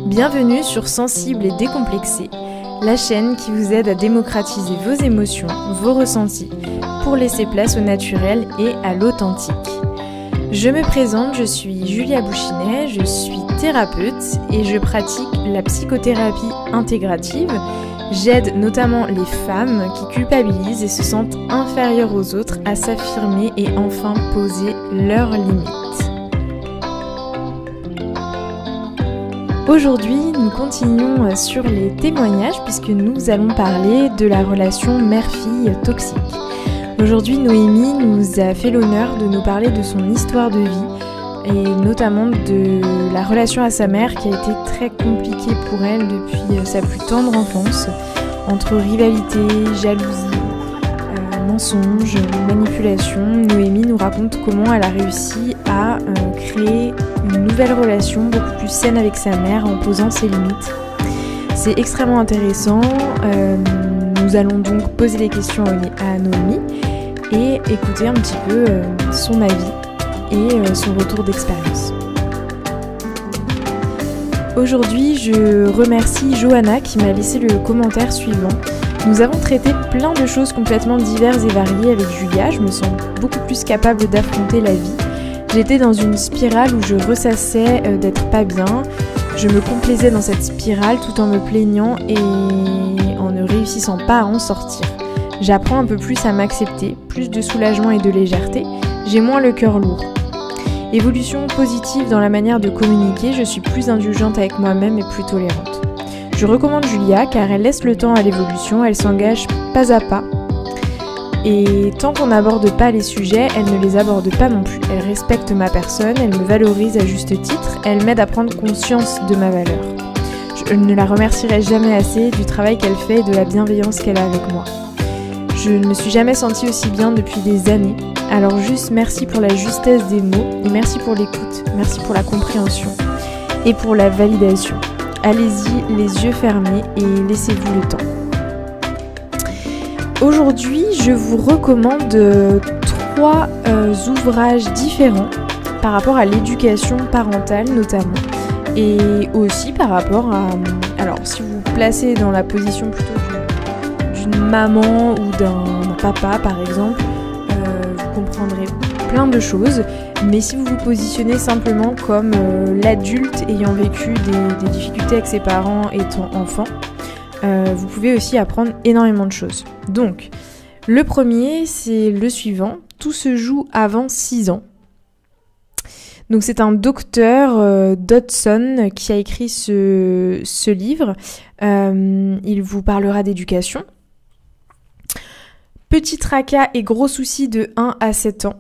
Bienvenue sur Sensible et Décomplexé, la chaîne qui vous aide à démocratiser vos émotions, vos ressentis, pour laisser place au naturel et à l'authentique. Je me présente, je suis Julia Bouchinet, je suis thérapeute et je pratique la psychothérapie intégrative. J'aide notamment les femmes qui culpabilisent et se sentent inférieures aux autres à s'affirmer et enfin poser leurs limites. Aujourd'hui, nous continuons sur les témoignages puisque nous allons parler de la relation mère-fille toxique. Aujourd'hui, Noémie nous a fait l'honneur de nous parler de son histoire de vie et notamment de la relation à sa mère qui a été très compliquée pour elle depuis sa plus tendre enfance, entre rivalité, jalousie, mensonges, manipulation. Noémie nous raconte comment elle a réussi à créer une nouvelle relation beaucoup plus saine avec sa mère en posant ses limites. C'est extrêmement intéressant. Nous allons donc poser des questions à Noémie et écouter un petit peu son avis et son retour d'expérience. Aujourd'hui, je remercie Johanna qui m'a laissé le commentaire suivant. Nous avons traité plein de choses complètement diverses et variées avec Julia. Je me sens beaucoup plus capable d'affronter la vie. J'étais dans une spirale où je ressassais d'être pas bien. Je me complaisais dans cette spirale tout en me plaignant et en ne réussissant pas à en sortir. J'apprends un peu plus à m'accepter, plus de soulagement et de légèreté. J'ai moins le cœur lourd. Évolution positive dans la manière de communiquer, je suis plus indulgente avec moi-même et plus tolérante. Je recommande Julia car elle laisse le temps à l'évolution, elle s'engage pas à pas. Et tant qu'on n'aborde pas les sujets, elle ne les aborde pas non plus. Elle respecte ma personne, elle me valorise à juste titre, elle m'aide à prendre conscience de ma valeur. Je ne la remercierai jamais assez du travail qu'elle fait et de la bienveillance qu'elle a avec moi. Je ne me suis jamais sentie aussi bien depuis des années. Alors juste merci pour la justesse des mots et merci pour l'écoute, merci pour la compréhension et pour la validation. Allez-y les yeux fermés et laissez-vous le temps. Aujourd'hui, je vous recommande 3 ouvrages différents par rapport à l'éducation parentale notamment et aussi par rapport à... Alors, si vous vous placez dans la position plutôt d'une maman ou d'un papa par exemple, vous comprendrez plein de choses. Mais si vous vous positionnez simplement comme l'adulte ayant vécu des difficultés avec ses parents étant enfant, vous pouvez aussi apprendre énormément de choses. Donc, le premier, c'est le suivant. Tout se joue avant 6 ans. Donc, c'est un docteur, Dodson, qui a écrit ce livre. Il vous parlera d'éducation. Petit tracas et gros soucis de 1 à 7 ans.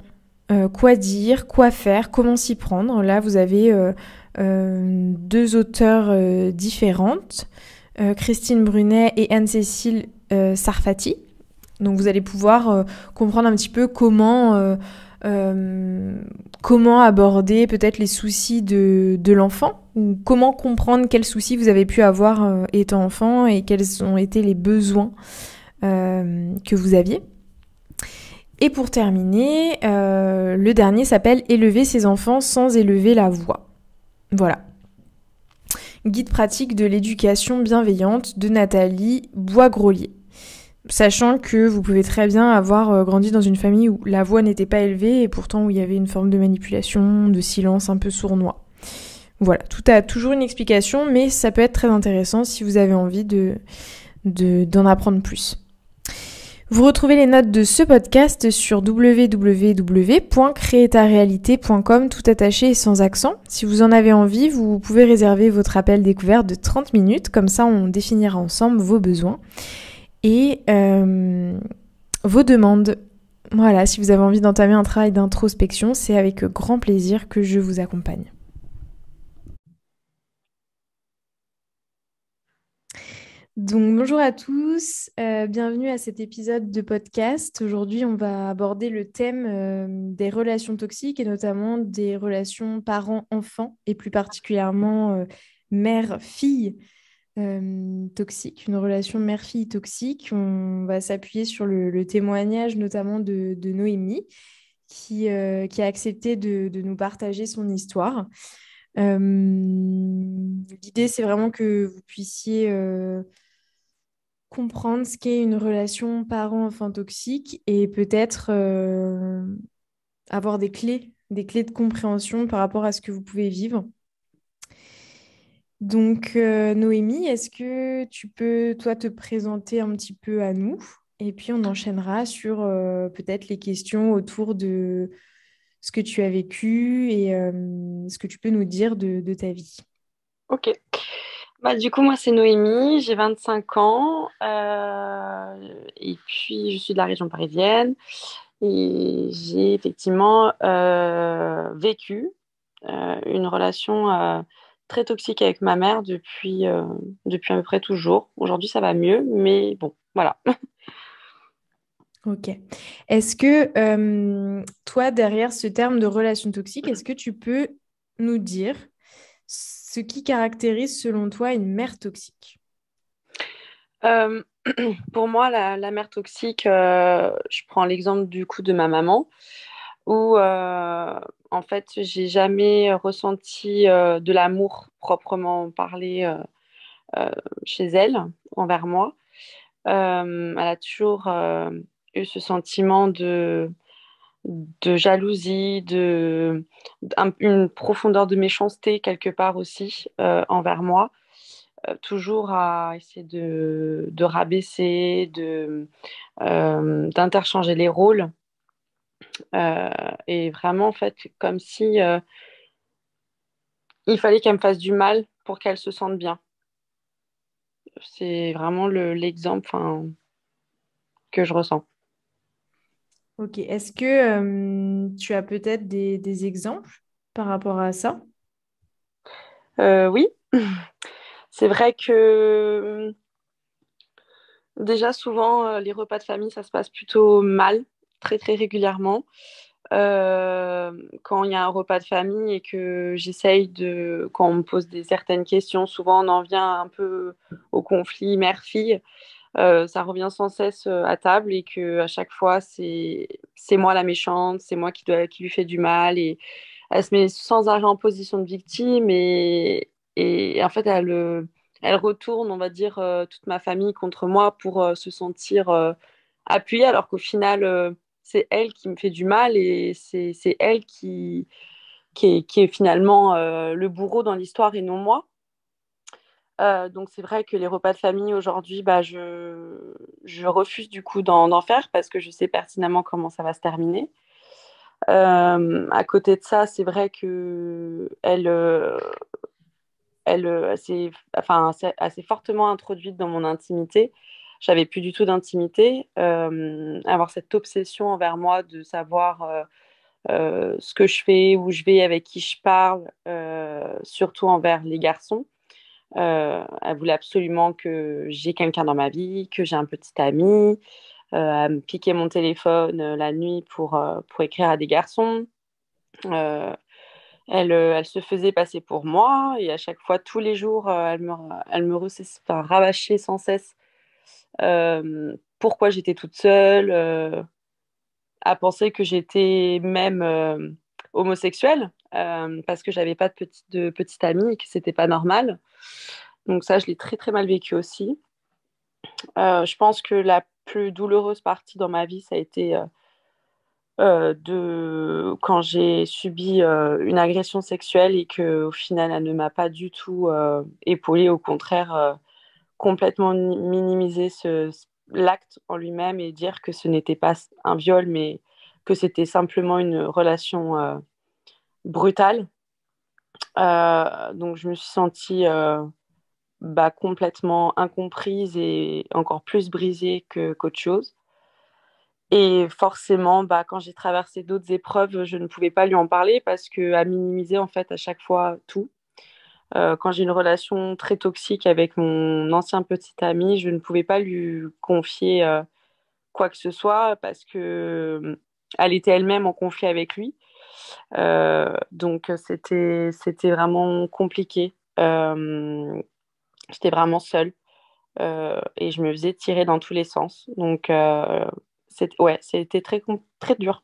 Quoi dire, quoi faire, comment s'y prendre. Là, vous avez 2 auteurs différentes. Christine Brunet et Anne-Cécile Sarfati. Donc vous allez pouvoir comprendre un petit peu comment aborder peut-être les soucis de l'enfant ou comment comprendre quels soucis vous avez pu avoir étant enfant et quels ont été les besoins que vous aviez. Et pour terminer, le dernier s'appelle « Élever ses enfants sans élever la voix ». Voilà. Guide pratique de l'éducation bienveillante de Nathalie Bois-Grolier. Sachant que vous pouvez très bien avoir grandi dans une famille où la voix n'était pas élevée et pourtant où il y avait une forme de manipulation, de silence un peu sournois. Voilà, tout a toujours une explication, mais ça peut être très intéressant si vous avez envie d'en apprendre plus. Vous retrouvez les notes de ce podcast sur www.créertarealité.com, tout attaché et sans accent. Si vous en avez envie, vous pouvez réserver votre appel découverte de 30 minutes, comme ça on définira ensemble vos besoins et vos demandes. Voilà, si vous avez envie d'entamer un travail d'introspection, c'est avec grand plaisir que je vous accompagne. Donc bonjour à tous, bienvenue à cet épisode de podcast. Aujourd'hui, on va aborder le thème des relations toxiques et notamment des relations parents-enfants et plus particulièrement mère-fille toxique, une relation mère-fille toxique. On va s'appuyer sur le témoignage notamment de Noémie qui a accepté de nous partager son histoire. L'idée, c'est vraiment que vous puissiez comprendre ce qu'est une relation parent-enfant toxique et peut-être avoir des clés de compréhension par rapport à ce que vous pouvez vivre. Donc, Noémie, est-ce que tu peux, toi, te présenter un petit peu à nous? Et puis, on enchaînera sur peut-être les questions autour de ce que tu as vécu et ce que tu peux nous dire de ta vie. Ok. Bah, du coup, moi, c'est Noémie, j'ai 25 ans, et puis je suis de la région parisienne et j'ai effectivement vécu une relation très toxique avec ma mère depuis à peu près toujours. Aujourd'hui, ça va mieux, mais bon, voilà. Ok. Est-ce que toi, derrière ce terme de relation toxique, est-ce que tu peux nous dire ce qui caractérise selon toi une mère toxique? Euh, pour moi, la mère toxique, je prends l'exemple du coup de ma maman, où en fait, j'ai jamais ressenti de l'amour proprement parlé euh, chez elle, envers moi. Elle a toujours eu ce sentiment de jalousie, une profondeur de méchanceté quelque part aussi envers moi, toujours à essayer de rabaisser, d'interchanger les rôles. Euh, et vraiment, en fait, comme si il fallait qu'elle me fasse du mal pour qu'elle se sente bien. C'est vraiment l'exemple enfin, que je ressens. Ok. Est-ce que tu as peut-être des exemples par rapport à ça? Oui, c'est vrai que déjà souvent les repas de famille, ça se passe plutôt mal, très très régulièrement. Quand il y a un repas de famille et que quand on me pose certaines questions, souvent on en vient un peu au conflit mère-fille. Ça revient sans cesse à table et que à chaque fois c'est moi la méchante, c'est moi qui lui fait du mal et elle se met sans arrêt en position de victime et en fait elle retourne on va dire toute ma famille contre moi pour se sentir appuyée alors qu'au final c'est elle qui me fait du mal et c'est elle qui est finalement le bourreau dans l'histoire et non moi. Donc c'est vrai que les repas de famille aujourd'hui, bah, je refuse du coup d'en faire parce que je sais pertinemment comment ça va se terminer. À côté de ça, c'est vrai que elle s'est enfin, assez fortement introduite dans mon intimité. J'avais plus du tout d'intimité. Avoir cette obsession envers moi de savoir ce que je fais, où je vais, avec qui je parle, surtout envers les garçons. Elle voulait absolument que j'ai quelqu'un dans ma vie, que j'ai un petit ami. Elle me piquait mon téléphone la nuit pour écrire à des garçons. Euh, elle se faisait passer pour moi et à chaque fois, tous les jours, enfin, rabâchait sans cesse pourquoi j'étais toute seule, à penser que j'étais même homosexuelle parce que j'avais pas de petite amie et que c'était pas normal. Donc ça, je l'ai très très mal vécu aussi. Je pense que la plus douloureuse partie dans ma vie, ça a été de quand j'ai subi une agression sexuelle et que au final, elle ne m'a pas du tout épaulée, au contraire, complètement minimiser l'acte en lui-même et dire que ce n'était pas un viol, mais que c'était simplement une relation brutale. Donc je me suis sentie bah, complètement incomprise et encore plus brisée qu'autre chose. Et forcément, bah, quand j'ai traversé d'autres épreuves, je ne pouvais pas lui en parler parce qu'elle minimisait en fait à chaque fois tout. Quand j'ai une relation très toxique avec mon ancien petit ami, je ne pouvais pas lui confier quoi que ce soit parce que elle était elle-même en conflit avec lui. Donc c'était vraiment compliqué. J'étais vraiment seule et je me faisais tirer dans tous les sens. Donc ouais, c'était très dur.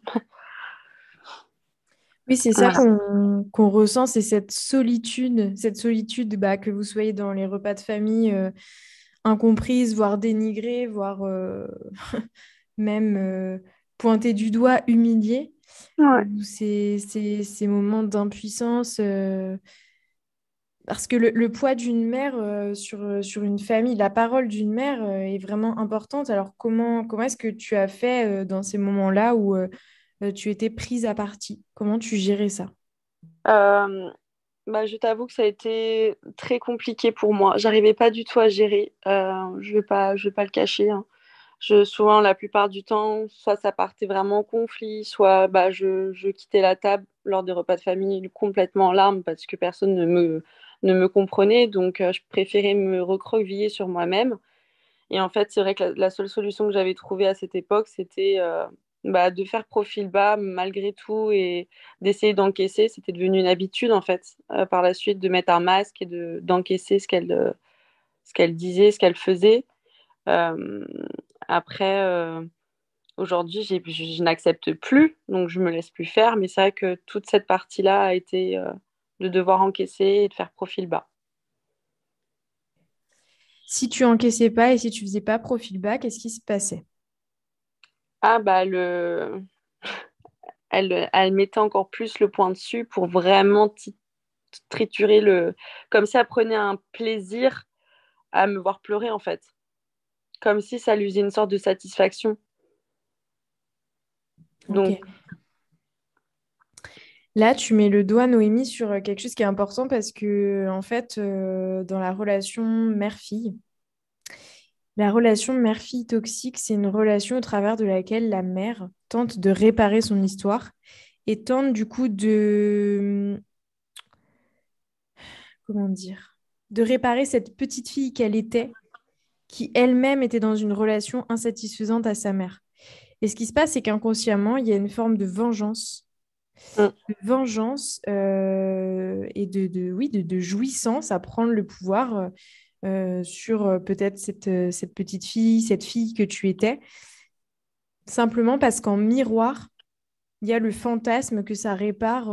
Oui, c'est ça Voilà. qu'on ressent, c'est cette solitude bah, que vous soyez dans les repas de famille incomprise, voire dénigrée, voire même pointée du doigt, humiliée, Ouais. ou ces moments d'impuissance. Parce que le poids d'une mère sur une famille, la parole d'une mère est vraiment importante. Alors comment est-ce que tu as fait dans ces moments-là où tu étais prise à partie? Comment tu gérais ça? Euh, Bah, je t'avoue que ça a été très compliqué pour moi. J'arrivais pas du tout à gérer. Je vais pas le cacher, hein. Souvent, la plupart du temps, soit ça partait vraiment en conflit, soit bah, je quittais la table lors des repas de famille complètement en larmes parce que personne ne me comprenait. Donc, je préférais me recroqueviller sur moi-même. Et en fait, c'est vrai que la seule solution que j'avais trouvée à cette époque, c'était bah, de faire profil bas malgré tout et d'essayer d'encaisser. C'était devenu une habitude, en fait, par la suite, de mettre un masque et d'encaisser ce qu'elle disait, ce qu'elle faisait. Euh, après, aujourd'hui, je n'accepte plus, donc je me laisse plus faire. Mais c'est vrai que toute cette partie-là a été de devoir encaisser et de faire profil bas. Si tu encaissais pas et si tu faisais pas profil bas, qu'est-ce qui se passait? Ah bah elle mettait encore plus le point dessus pour vraiment triturer comme si elle prenait un plaisir à me voir pleurer en fait, comme si ça lui faisait une sorte de satisfaction. Ok. Donc Là, tu mets le doigt, Noémie, sur quelque chose qui est important parce que, en fait, dans la relation mère-fille, la relation mère-fille toxique, c'est une relation au travers de laquelle la mère tente de réparer son histoire et tente du coup comment dire, de réparer cette petite fille qu'elle était, qui elle-même était dans une relation insatisfaisante à sa mère. Et ce qui se passe, c'est qu'inconsciemment, il y a une forme mm, et oui, de jouissance à prendre le pouvoir sur peut-être cette petite fille, cette fille que tu étais, simplement parce qu'en miroir, il y a le fantasme que ça répare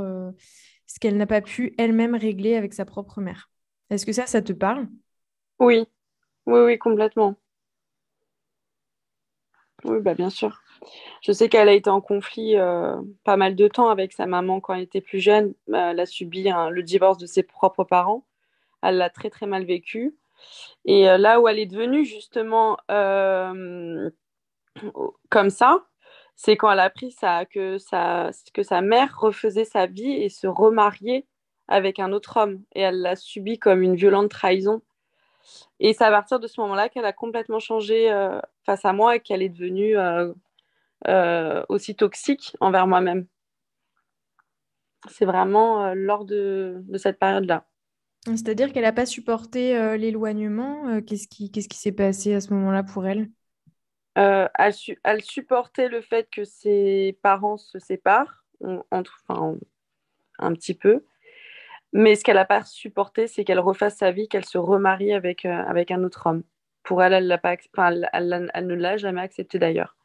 ce qu'elle n'a pas pu elle-même régler avec sa propre mère. Est-ce que ça te parle? oui, oui, oui, complètement. Oui, bah bien sûr. Je sais qu'elle a été en conflit pas mal de temps avec sa maman quand elle était plus jeune. Elle a subi le divorce de ses propres parents. Elle l'a très très mal vécu. Et là où elle est devenue justement comme ça, c'est quand elle a appris que sa mère refaisait sa vie et se remariait avec un autre homme. Et elle l'a subi comme une violente trahison. Et c'est à partir de ce moment-là qu'elle a complètement changé face à moi et qu'elle est devenue aussi toxique envers moi-même. C'est vraiment lors de cette période-là. C'est-à-dire qu'elle n'a pas supporté l'éloignement. Qu'est-ce qui s'est passé à ce moment-là pour elle? Elle supportait le fait que ses parents se séparent, enfin, un petit peu. Mais ce qu'elle n'a pas supporté, c'est qu'elle refasse sa vie, qu'elle se remarie avec un autre homme. Pour elle, elle l'a pas, enfin, elle ne l'a jamais accepté d'ailleurs.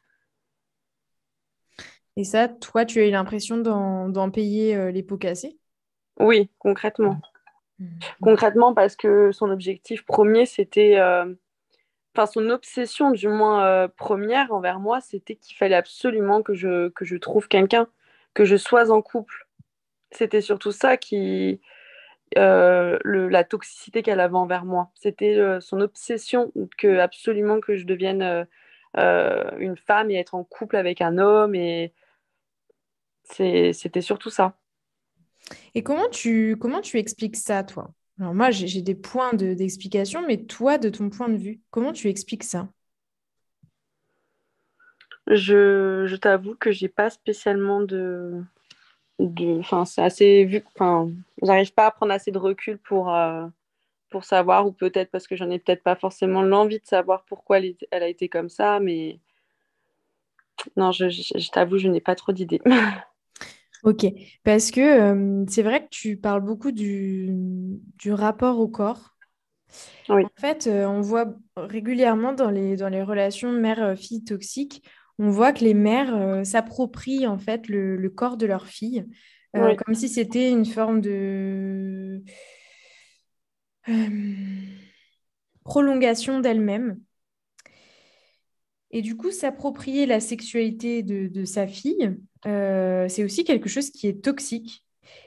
Et ça, toi, tu as eu l'impression d'en payer les pots cassés? Oui, concrètement. Mhm. Concrètement, parce que son objectif premier, c'était, enfin, son obsession, du moins première envers moi, c'était qu'il fallait absolument que je trouve quelqu'un, que je sois en couple. C'était surtout ça la toxicité qu'elle avait envers moi. C'était son obsession que absolument que je devienne une femme et être en couple avec un homme. Et c'était surtout ça. Et comment tu expliques ça, toi? Alors moi, j'ai des points d'explication, mais toi, de ton point de vue, comment tu expliques ça? Je t'avoue que j'ai pas spécialement enfin, c'est assez vu. Enfin, j'arrive pas à prendre assez de recul pour savoir, ou peut-être parce que j'en ai peut-être pas forcément l'envie de savoir pourquoi elle a été comme ça, mais non, je t'avoue, je n'ai pas trop d'idées. Ok, parce que c'est vrai que tu parles beaucoup du rapport au corps. Oui. En fait, on voit régulièrement dans les relations mère-fille toxiques, on voit que les mères s'approprient en fait le corps de leur fille Oui, comme si c'était une forme de euh, prolongation d'elle-même. Et du coup, s'approprier la sexualité de sa fille, c'est aussi quelque chose qui est toxique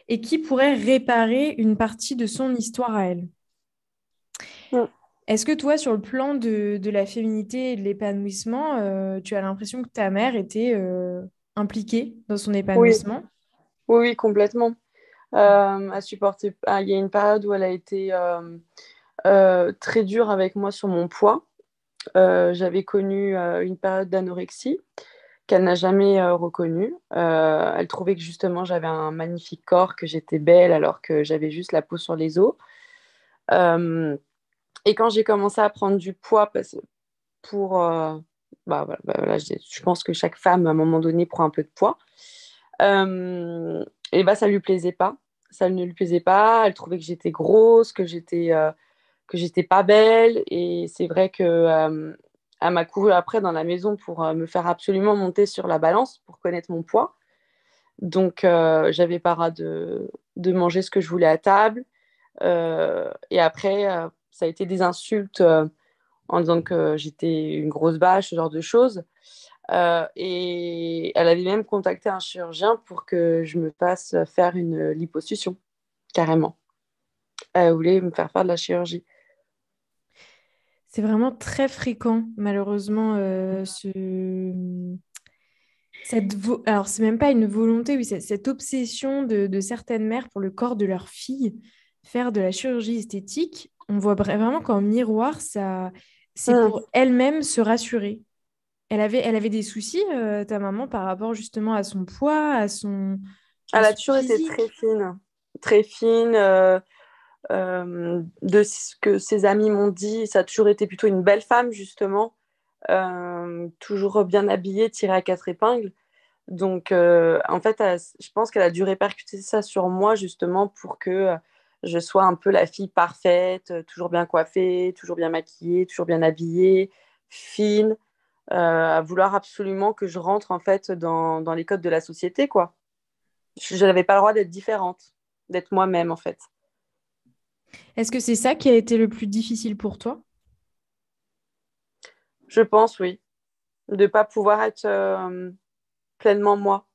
et qui pourrait réparer une partie de son histoire à elle. mm, Est-ce que toi, sur le plan de la féminité et de l'épanouissement, tu as l'impression que ta mère était impliquée dans son oui, épanouissement? oui, oui, complètement. Il y a une période où elle a été très dure avec moi sur mon poids. J'avais connu une période d'anorexie qu'elle n'a jamais reconnue. Elle trouvait que justement j'avais un magnifique corps, que j'étais belle alors que j'avais juste la peau sur les os. Euh, et quand j'ai commencé à prendre du poids, pour, voilà, je pense que chaque femme à un moment donné prend un peu de poids. Et bah ça lui plaisait pas. Ça ne lui plaisait pas. Elle trouvait que j'étais grosse, que j'étais pas belle. Et c'est vrai que elle m'a couru après dans la maison pour me faire absolument monter sur la balance pour connaître mon poids. Donc j'avais pas ras de manger ce que je voulais à table. Et après, ça a été des insultes en disant que j'étais une grosse bâche, ce genre de choses. Et elle avait même contacté un chirurgien pour que je me fasse faire une liposuction, carrément. Elle voulait me faire de la chirurgie. C'est vraiment très fréquent, malheureusement, alors c'est même pas une volonté, oui, cette obsession de certaines mères pour le corps de leur fille, faire de la chirurgie esthétique, on voit vraiment qu'en miroir, ça, c'est Mmh. pour elle-même se rassurer. Elle avait des soucis, ta maman, par rapport justement à son poids, à Elle a son toujours été très physique. fine. Très fine. De ce que ses amis m'ont dit, ça a toujours été plutôt une belle femme, justement. Toujours bien habillée, tirée à quatre épingles. Donc, en fait, je pense qu'elle a dû répercuter ça sur moi, justement, pour que je sois un peu la fille parfaite, toujours bien coiffée, toujours bien maquillée, toujours bien habillée, fine, à vouloir absolument que je rentre, en fait, dans les codes de la société, quoi. Je n'avais pas le droit d'être différente, d'être moi-même, en fait. Est-ce que c'est ça qui a été le plus difficile pour toi? Je pense, oui, de ne pas pouvoir être pleinement moi.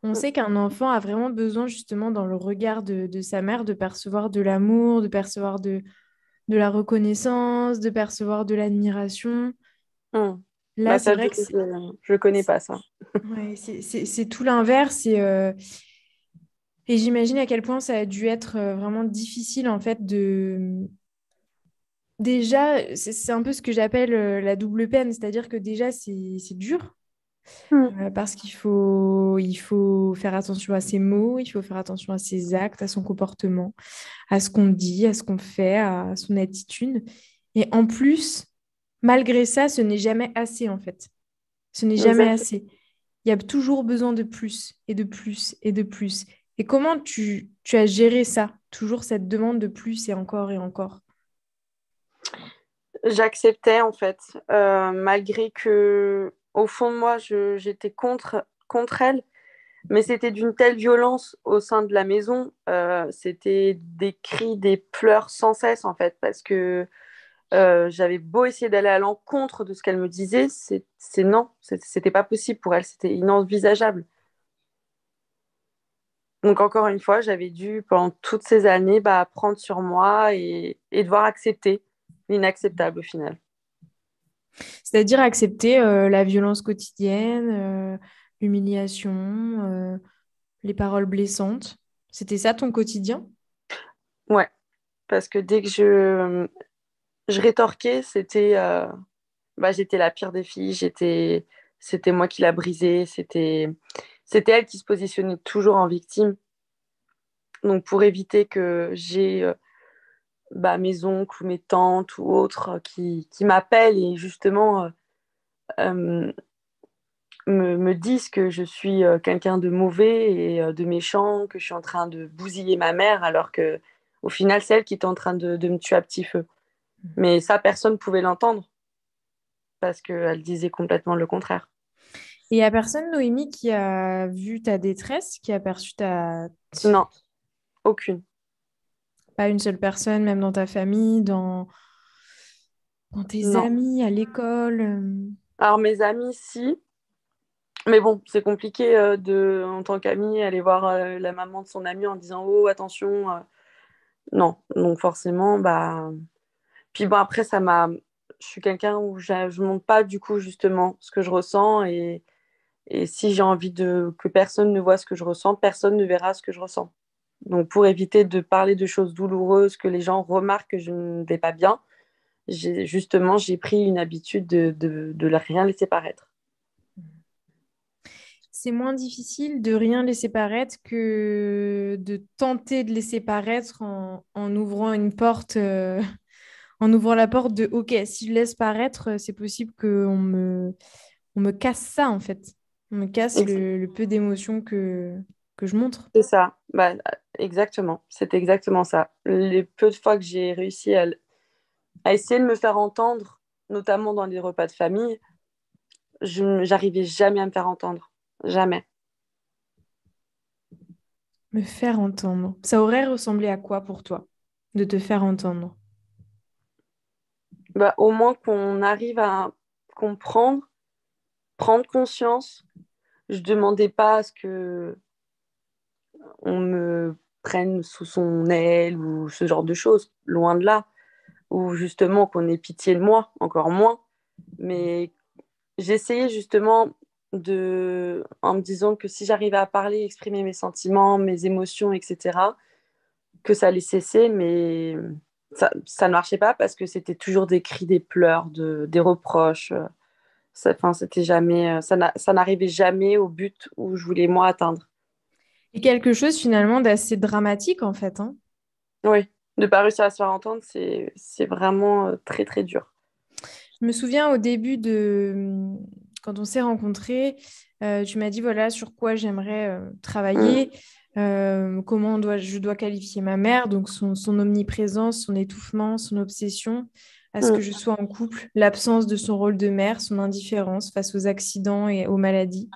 On sait qu'un enfant a vraiment besoin justement dans le regard de sa mère de percevoir de l'amour, de percevoir de la reconnaissance, de percevoir de l'admiration. Hmm. Là, Bah, c'est ça, vrai que c'est je connais pas ça. ouais, c'est tout l'inverse. Et j'imagine à quel point ça a dû être vraiment difficile en fait de... Déjà, c'est un peu ce que j'appelle la double peine, c'est-à-dire que déjà, c'est dur. Hmm. Parce qu'il faut faire attention à ses mots, il faut faire attention à ses actes, à son comportement, à ce qu'on dit, à ce qu'on fait, à son attitude. Et en plus, malgré ça, ce n'est jamais assez en fait. Ce n'est jamais Exact. assez. Il y a toujours besoin de plus et de plus et de plus. Et comment tu as géré ça? Toujours cette demande de plus et encore et encore. J'acceptais en fait, malgré que au fond de moi, j'étais contre elle, mais c'était d'une telle violence au sein de la maison, c'était des cris, des pleurs sans cesse en fait, parce que j'avais beau essayer d'aller à l'encontre de ce qu'elle me disait, c'est non, c'était pas possible pour elle, c'était inenvisageable. Donc encore une fois, j'avais dû pendant toutes ces années prendre sur moi et devoir accepter l'inacceptable au final. C'est-à-dire accepter la violence quotidienne, l'humiliation, les paroles blessantes. C'était ça ton quotidien? Ouais, parce que dès que je rétorquais, j'étais la pire des filles, c'était moi qui la brisais, c'était elle qui se positionnait toujours en victime. Donc pour éviter que j'ai mes oncles ou mes tantes ou autres qui m'appellent et justement euh, me disent que je suis quelqu'un de mauvais et de méchant, que je suis en train de bousiller ma mère, alors que au final, c'est elle qui est en train de me tuer à petit feu. Mais ça, personne ne pouvait l'entendre parce qu'elle disait complètement le contraire. Et il n'y a personne, Noémie, qui a vu ta détresse, qui a perçu ta... Non, aucune. Pas une seule personne, même dans ta famille, dans tes Non. amis, à l'école. Alors mes amis, si. Mais bon, c'est compliqué en tant qu'amie, aller voir la maman de son ami en disant oh attention. Non, donc forcément, bah. Puis bon après je suis quelqu'un où je montre pas du coup justement ce que je ressens et si j'ai envie de que personne ne voit ce que je ressens, personne ne verra ce que je ressens. Donc pour éviter de parler de choses douloureuses, que les gens remarquent que je ne vais pas bien, j'ai pris une habitude de rien laisser paraître. C'est moins difficile de rien laisser paraître que de tenter de laisser paraître en ouvrant une porte, en ouvrant la porte de OK, si je laisse paraître, c'est possible on me casse ça en fait. On me casse le peu d'émotions que je montre. C'est ça, bah, exactement, c'est exactement ça. Les peu de fois que j'ai réussi à essayer de me faire entendre, notamment dans les repas de famille, j'arrivais jamais à me faire entendre. Jamais. Me faire entendre. Ça aurait ressemblé à quoi pour toi de te faire entendre? Bah, au moins qu'on arrive à comprendre, prendre conscience. Je demandais pas à ce que on me prenne sous son aile ou ce genre de choses, loin de là. Ou justement qu'on ait pitié de moi, encore moins. Mais j'essayais justement en me disant que si j'arrivais à parler, exprimer mes sentiments, mes émotions, etc., que ça allait cesser, mais ça ne marchait pas parce que c'était toujours des cris, des pleurs, des reproches. Enfin, c'était jamais, ça n'arrivait jamais au but où je voulais moi atteindre. Et quelque chose finalement d'assez dramatique en fait, hein. Oui, ne pas réussir à se faire entendre, c'est vraiment très très dur. Je me souviens au début quand on s'est rencontrés, tu m'as dit voilà sur quoi j'aimerais Mm, travailler, je dois qualifier ma mère, donc son omniprésence, son étouffement, son obsession, à ce que mm, je sois en couple, l'absence de son rôle de mère, son indifférence face aux accidents et aux maladies.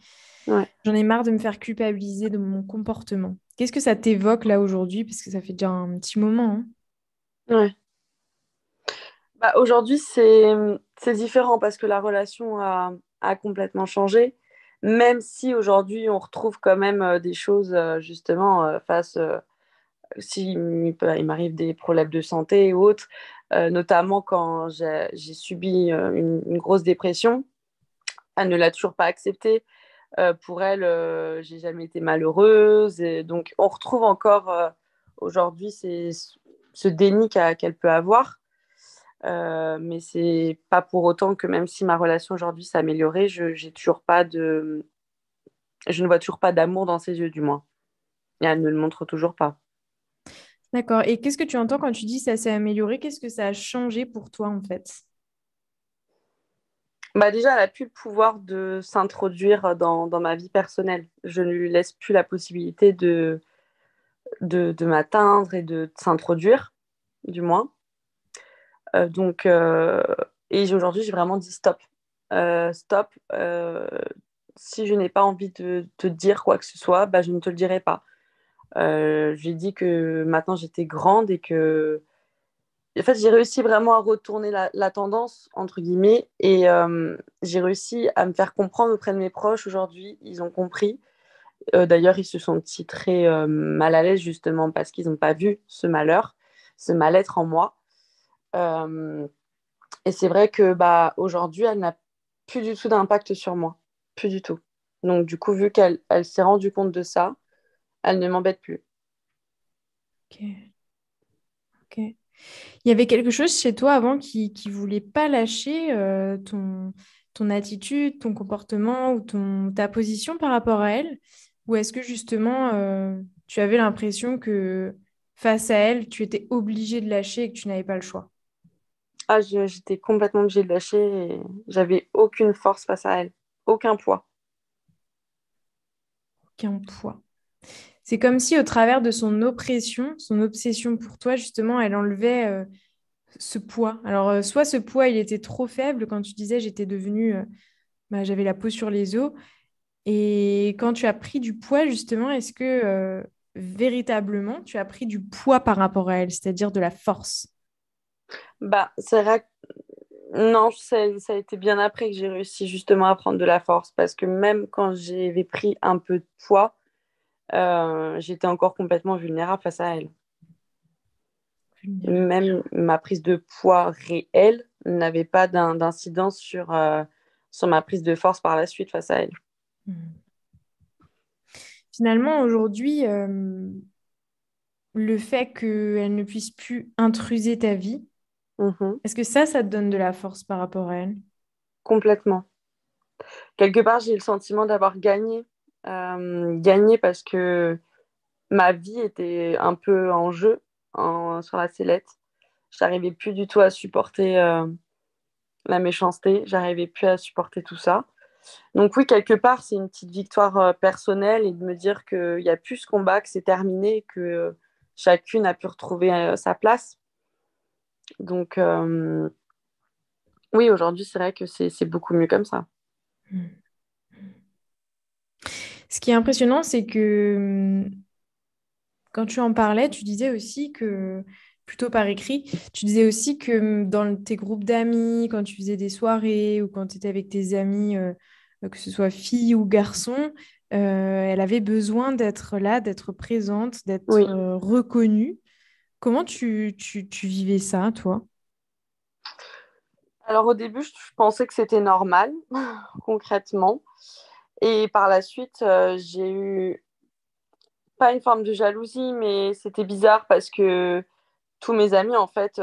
ouais, J'en ai marre de me faire culpabiliser de mon comportement. Qu'est-ce que ça t'évoque là aujourd'hui? Parce que ça fait déjà un petit moment, hein. ouais. Bah, aujourd'hui, c'est différent parce que la relation a complètement changé, même si aujourd'hui, on retrouve quand même des choses, justement, si il m'arrive des problèmes de santé ou autres, notamment quand j'ai subi une grosse dépression. Elle ne l'a toujours pas accepté. Pour elle, j'ai jamais été malheureuse. Et donc, on retrouve encore aujourd'hui ce déni qu'elle peut avoir. Mais c'est pas pour autant que même si ma relation aujourd'hui s'est améliorée, je ne vois toujours pas d'amour dans ses yeux, du moins. Et elle ne le montre toujours pas. D'accord. Et qu'est-ce que tu entends quand tu dis ça s'est amélioré? Qu'est-ce que ça a changé pour toi en fait? Bah déjà, elle a plus le pouvoir de s'introduire dans ma vie personnelle. Je ne lui laisse plus la possibilité de m'atteindre et de s'introduire, du moins. Donc, et aujourd'hui, j'ai vraiment dit stop. Stop. Si je n'ai pas envie de te dire quoi que ce soit, bah, je ne te le dirai pas. J'ai dit que maintenant j'étais grande et que en fait j'ai réussi vraiment à retourner la tendance entre guillemets et j'ai réussi à me faire comprendre auprès de mes proches aujourd'hui. Ils ont compris. D'ailleurs, ils se sont sentis très mal à l'aise justement parce qu'ils n'ont pas vu ce malheur, ce mal-être en moi. Euh, et c'est vrai que bah aujourd'hui, elle n'a plus du tout d'impact sur moi, plus du tout. Donc du coup, vu qu'elle s'est rendue compte de ça, elle ne m'embête plus. Ok, ok. Il y avait quelque chose chez toi avant qui voulait pas lâcher ton attitude, ton comportement ou ta position par rapport à elle? Ou est-ce que justement tu avais l'impression que face à elle, tu étais obligé de lâcher et que tu n'avais pas le choix? Ah, j'étais complètement obligée de lâcher et j'avais aucune force face à elle, aucun poids. Aucun poids. C'est comme si au travers de son oppression, son obsession pour toi, justement, elle enlevait ce poids. Alors, soit ce poids, il était trop faible quand tu disais j'étais devenue, bah, j'avais la peau sur les os, Et quand tu as pris du poids, justement, est-ce que véritablement tu as pris du poids par rapport à elle, c'est-à-dire de la force? Bah, c'est vrai que non, ça a été bien après que j'ai réussi justement à prendre de la force parce que même quand j'avais pris un peu de poids, j'étais encore complètement vulnérable face à elle. Vulnérable. Même ma prise de poids réelle n'avait pas d'incidence sur ma prise de force par la suite face à elle. Hmm. Finalement, aujourd'hui, le fait qu'elle ne puisse plus intruser ta vie, Mhm. est-ce que ça te donne de la force par rapport à elle? Complètement. Quelque part, j'ai le sentiment d'avoir gagné. Gagné parce que ma vie était un peu en jeu sur la sellette. J'arrivais plus du tout à supporter la méchanceté, j'arrivais plus à supporter tout ça. Donc oui, quelque part, c'est une petite victoire personnelle et de me dire qu'il n'y a plus ce combat, que c'est terminé, que chacune a pu retrouver sa place. Donc oui, aujourd'hui, c'est vrai que c'est beaucoup mieux comme ça. Hmm. Ce qui est impressionnant, c'est que quand tu en parlais, tu disais aussi que, plutôt par écrit, tu disais aussi que dans tes groupes d'amis, quand tu faisais des soirées ou quand tu étais avec tes amis, que ce soit filles ou garçons, elle avait besoin d'être là, d'être présente, d'être Oui. reconnue. Comment tu vivais ça, toi? Alors au début, je pensais que c'était normal, concrètement. Et par la suite, j'ai eu pas une forme de jalousie, mais c'était bizarre parce que tous mes amis, en fait,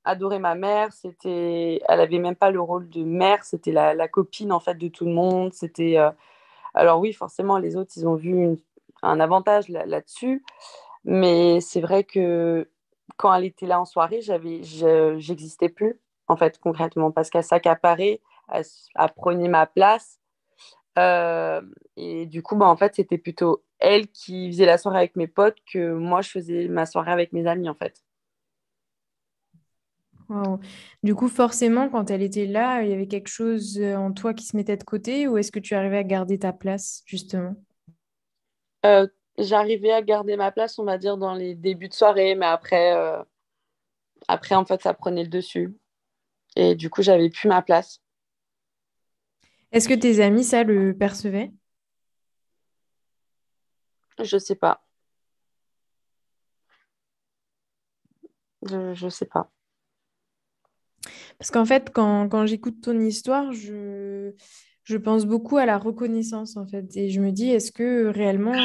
adoraient ma mère. Elle avait même pas le rôle de mère, c'était la copine, en fait, de tout le monde. Alors oui, forcément, les autres, ils ont vu un avantage là-dessus. Mais c'est vrai que quand elle était là en soirée, j'existais plus, en fait, concrètement, parce qu'elle s'accaparait, elle prenait ma place. Euh, et du coup, bah, en fait, c'était plutôt elle qui faisait la soirée avec mes potes que moi, je faisais ma soirée avec mes amis, en fait. Waouh. Du coup, forcément, quand elle était là, il y avait quelque chose en toi qui se mettait de côté ou est-ce que tu arrivais à garder ta place, justement? Euh, J'arrivais à garder ma place, on va dire, dans les débuts de soirée, mais après, en fait, ça prenait le dessus. Et du coup, j'avais plus ma place. Est-ce que tes amis, ça, le percevaient? Je sais pas. Je sais pas. Parce qu'en fait, quand j'écoute ton histoire, je pense beaucoup à la reconnaissance, en fait. Et je me dis, est-ce que réellement,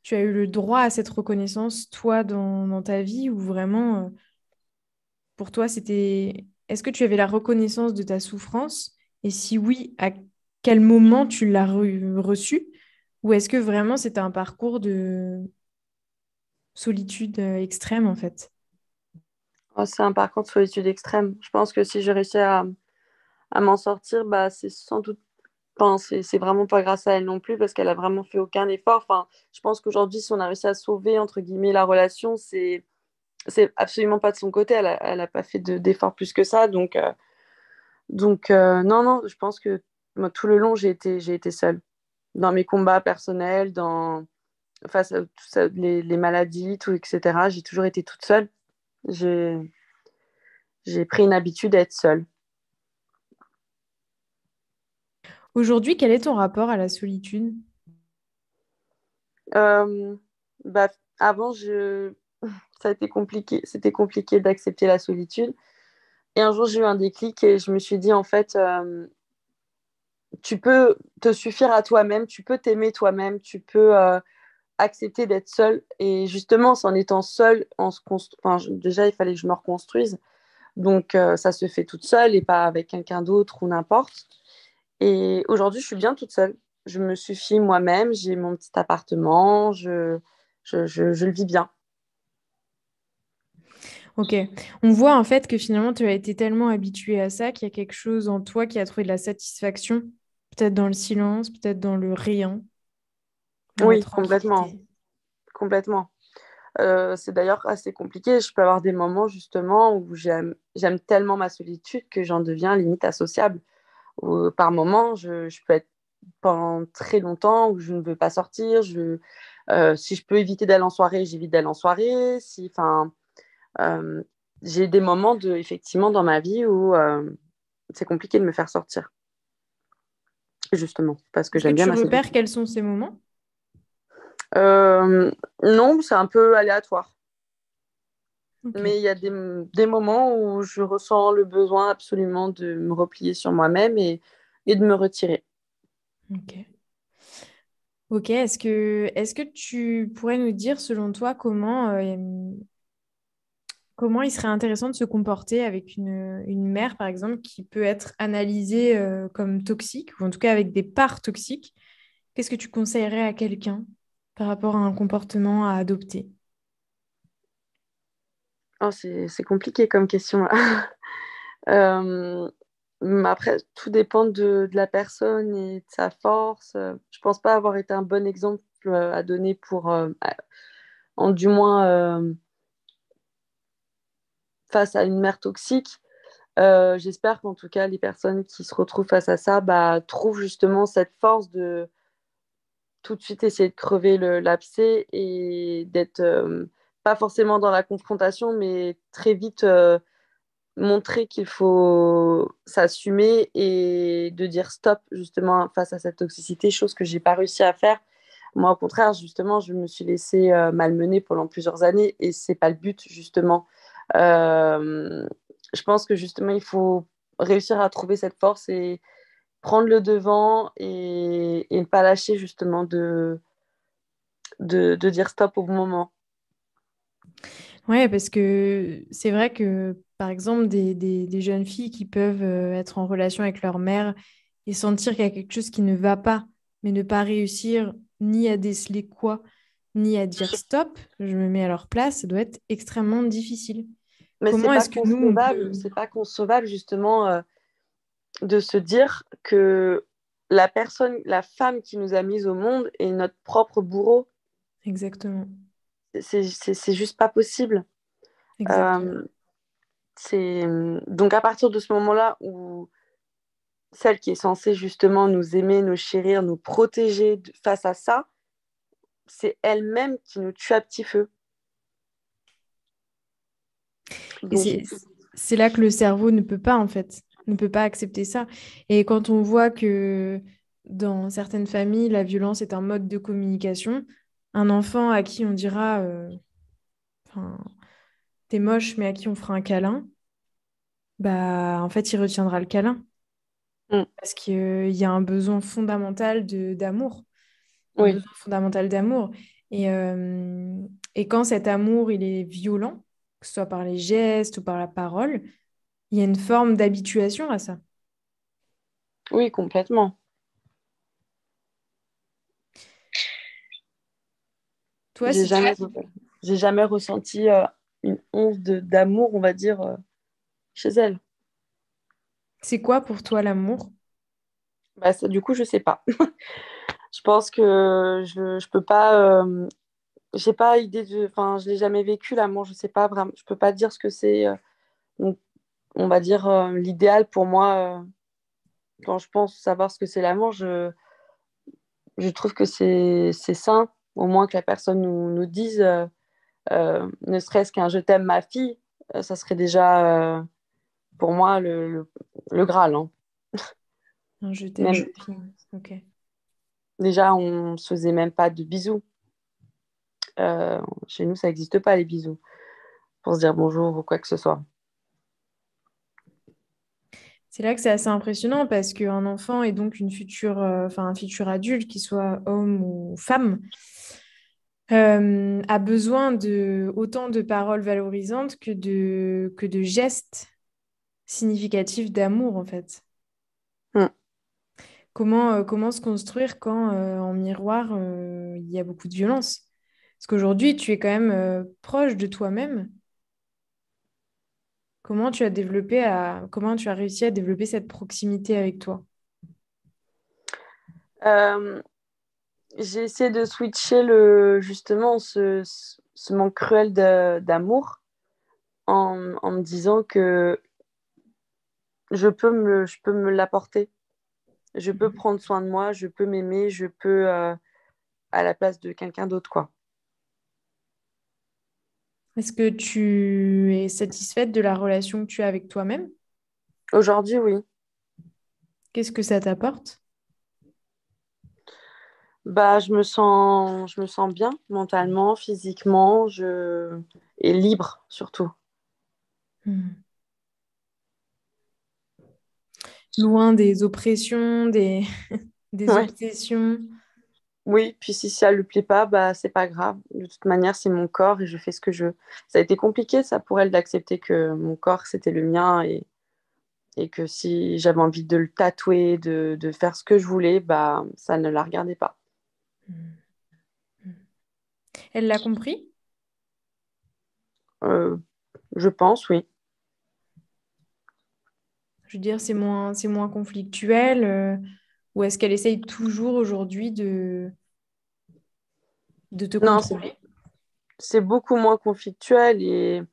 tu as eu le droit à cette reconnaissance, toi, dans ta vie, ou vraiment, pour toi, c'était... Est-ce que tu avais la reconnaissance de ta souffrance? Et si oui, à quel moment tu l'as reçue? Ou est-ce que vraiment c'était un parcours de solitude extrême, en fait? Oh, c'est un parcours de solitude extrême. Je pense que si je réussis à m'en sortir, bah, c'est sans doute. Enfin, c'est vraiment pas grâce à elle non plus parce qu'elle a vraiment fait aucun effort. Enfin, je pense qu'aujourd'hui, si on a réussi à sauver, entre guillemets, la relation, c'est absolument pas de son côté. Elle a pas fait d'effort plus que ça. Donc, non, non, je pense que moi, tout le long, j'ai été seule. Dans mes combats personnels, face à tout ça, les maladies, tout, etc. J'ai toujours été toute seule. J'ai, j'ai pris une habitude d'être seule. Aujourd'hui, quel est ton rapport à la solitude? Euh, Bah, avant, ça a été compliqué. C'était compliqué d'accepter la solitude. Et un jour, j'ai eu un déclic et je me suis dit, en fait, tu peux te suffire à toi-même, tu peux t'aimer toi-même, tu peux accepter d'être seule. Et justement, en étant seule, déjà, il fallait que je me reconstruise. Donc, ça se fait toute seule et pas avec quelqu'un d'autre ou n'importe. Et aujourd'hui, je suis bien toute seule. Je me suffis moi-même, j'ai mon petit appartement, je le vis bien. Ok. On voit en fait que finalement tu as été tellement habitué à ça qu'il y a quelque chose en toi qui a trouvé de la satisfaction, peut-être dans le silence, peut-être dans le rien, dans la Oui, complètement, tranquillité. complètement. C'est d'ailleurs assez compliqué. Je peux avoir des moments justement où j'aime tellement ma solitude que j'en deviens limite associable. Ou par moments, je peux être pendant très longtemps où je ne veux pas sortir. Si je peux éviter d'aller en soirée, j'évite d'aller en soirée. Euh, j'ai des moments effectivement dans ma vie où c'est compliqué de me faire sortir, justement, parce que Est-ce que j'aime bien tu ma solitude. repères quels sont ces moments? Non, c'est un peu aléatoire. Ok. Mais il y a des moments où je ressens le besoin absolument de me replier sur moi-même et de me retirer. Ok. Ok, est-ce que tu pourrais nous dire, selon toi, comment il serait intéressant de se comporter avec une mère, par exemple, qui peut être analysée comme toxique, ou en tout cas avec des parts toxiques? Qu'est-ce que tu conseillerais à quelqu'un par rapport à un comportement à adopter? Oh, c'est compliqué comme question là. Euh, Après, tout dépend de la personne et de sa force. Je pense pas avoir été un bon exemple à donner du moins face à une mère toxique. J'espère qu'en tout cas, les personnes qui se retrouvent face à ça bah, trouvent justement cette force de tout de suite essayer de crever l'abcès et d'être pas forcément dans la confrontation, mais très vite montrer qu'il faut s'assumer et de dire stop justement face à cette toxicité, chose que j'ai pas réussi à faire. Moi, au contraire, justement, je me suis laissée malmener pendant plusieurs années et c'est pas le but, justement. Euh, je pense que justement, il faut réussir à trouver cette force et prendre le devant et ne pas lâcher justement de dire stop au bon moment. Ouais, parce que c'est vrai que, par exemple, des jeunes filles qui peuvent être en relation avec leur mère et sentir qu'il y a quelque chose qui ne va pas, mais ne pas réussir ni à déceler quoi, ni à dire stop, je me mets à leur place, ça doit être extrêmement difficile. Mais Comment est-ce que nous, on peut... c'est pas concevable justement de se dire que la femme qui nous a mis au monde est notre propre bourreau. Exactement, C'est juste pas possible. exactement. Euh, donc à partir de ce moment-là où celle qui est censée justement nous aimer, nous chérir, nous protéger face à ça, c'est elle-même qui nous tue à petit feu. Et Donc, c'est là que le cerveau ne peut pas, en fait, ne peut pas accepter ça. Et quand on voit que dans certaines familles, la violence est un mode de communication, un enfant à qui on dira, enfin, t'es moche, mais à qui on fera un câlin, bah, en fait, il retiendra le câlin. mm, Parce qu'il y a un besoin fondamental d'amour. Un oui, besoin fondamental d'amour. Et, euh, et quand cet amour, il est violent, que ce soit par les gestes ou par la parole, il y a une forme d'habituation à ça. oui, complètement. Toi, J'ai si tu... jamais, j'ai jamais ressenti une once d'amour, on va dire, chez elle. C'est quoi pour toi l'amour? Bah, ça, du coup, je sais pas. Je pense que je peux pas. J'ai pas idée enfin, je l'ai jamais vécu l'amour. Je sais pas vraiment. Je peux pas dire ce que c'est. Donc, on va dire l'idéal pour moi. Quand je pense savoir ce que c'est l'amour, je trouve que c'est sain. Au moins que la personne nous dise, ne serait-ce qu'un je t'aime ma fille, ça serait déjà pour moi le Graal, hein. Un je t'aime, Même ma fille. Ok. déjà, on se faisait même pas de bisous. Chez nous, ça n'existe pas les bisous pour se dire bonjour ou quoi que ce soit. C'est là que c'est assez impressionnant parce qu'un enfant est donc une future, enfin un futur adulte, qu'il soit homme ou femme, a besoin de autant de paroles valorisantes que de gestes significatifs d'amour, en fait. Mm. Comment se construire quand en miroir, il y a beaucoup de violence? Parce qu'aujourd'hui, tu es quand même proche de toi-même. Comment tu as réussi à développer cette proximité avec toi? Euh, j'ai essayé de switcher justement ce manque cruel d'amour en me disant que je peux me l'apporter. Je peux prendre soin de moi, je peux m'aimer, je peux à la place de quelqu'un d'autre, quoi. Est-ce que tu es satisfaite de la relation que tu as avec toi-même? Aujourd'hui, oui. Qu'est-ce que ça t'apporte? Bah, je me sens bien mentalement, physiquement, et libre surtout. Hmm. Loin des oppressions, des Ouais. obsessions. Oui, puis si ça lui plaît pas, bah c'est pas grave. De toute manière, c'est mon corps et je fais ce que je veux. Ça a été compliqué, ça, pour elle d'accepter que mon corps, c'était le mien et que si j'avais envie de le tatouer, de faire ce que je voulais, bah ça ne la regardait pas. Hmm. Elle l'a compris? Euh, je pense, oui. Je veux dire, c'est moins conflictuel, ou est-ce qu'elle essaye toujours aujourd'hui de te Non, contrôler? c'est beaucoup moins conflictuel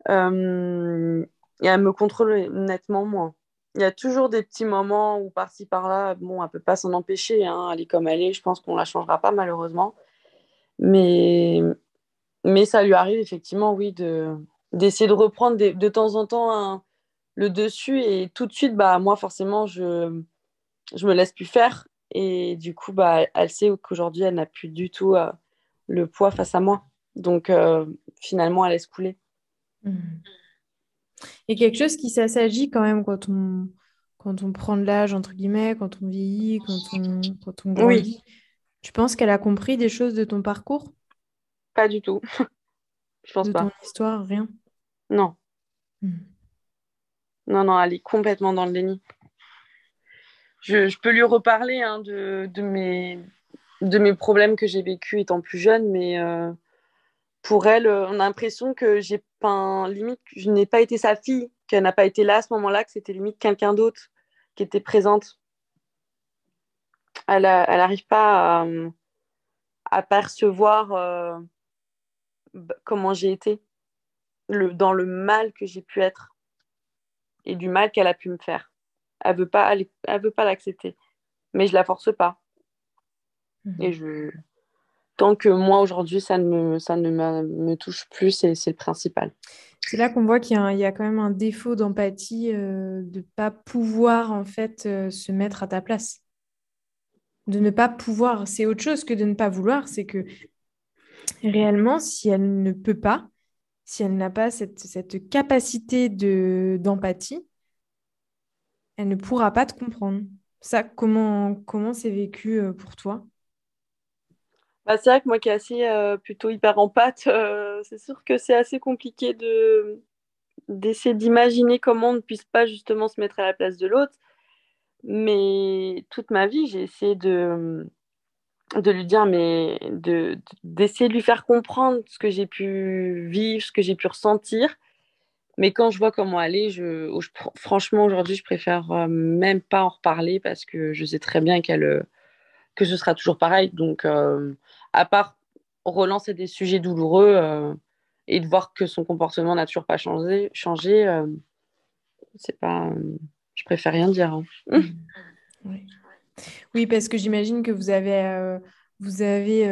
Euh, et elle me contrôle nettement moins. Il y a toujours des petits moments où par-ci par-là, bon, elle peut pas s'en empêcher, hein, elle est comme elle est, je pense qu'on la changera pas malheureusement. Mais, mais ça lui arrive effectivement, oui, d'essayer de reprendre de temps en temps le dessus et tout de suite, bah, moi forcément, je me laisse plus faire et du coup, bah, elle sait qu'aujourd'hui, elle n'a plus du tout le poids face à moi. Donc finalement, elle laisse couler. Hmm. Et quelque chose qui s'assagit quand même quand on prend de l'âge, entre guillemets, quand on vieillit, quand on Oui, grandit. Tu penses qu'elle a compris des choses de ton parcours, pas du tout, je pense de ton pas. histoire, rien? Non. Hmm. Non, non, elle est complètement dans le déni. Je peux lui reparler hein, de mes problèmes que j'ai vécus étant plus jeune, mais pour elle, on a l'impression que j'ai pas, limite, que je n'ai pas été sa fille, qu'elle n'a pas été là à ce moment-là, que c'était limite quelqu'un d'autre qui était présente. Elle arrive pas à percevoir comment j'ai été, dans le mal que j'ai pu être et du mal qu'elle a pu me faire. Elle veut pas l'accepter, mais je la force pas. Et Mhm. tant que moi aujourd'hui ça ne me touche plus, c'est le principal. C'est là qu'on voit il y a quand même un défaut d'empathie, de pas pouvoir en fait se mettre à ta place. De ne pas pouvoir, c'est autre chose que de ne pas vouloir, c'est que réellement, si elle ne peut pas, si elle n'a pas cette capacité d'empathie, elle ne pourra pas te comprendre. Ça, comment c'est vécu pour toi? Bah, c'est vrai que moi qui est assez plutôt hyper empathe, c'est sûr que c'est assez compliqué d'essayer d'imaginer comment on ne puisse pas justement se mettre à la place de l'autre. Mais toute ma vie, j'ai essayé de lui dire, mais d'essayer de lui faire comprendre ce que j'ai pu vivre, ce que j'ai pu ressentir. Mais quand je vois comment elle est, franchement, aujourd'hui, je préfère même pas en reparler parce que je sais très bien que ce sera toujours pareil. Donc, à part relancer des sujets douloureux et de voir que son comportement n'a toujours pas changé c'est pas, je préfère rien dire. Hein. Mm. Oui. Oui, parce que j'imagine que vous avez, vous avez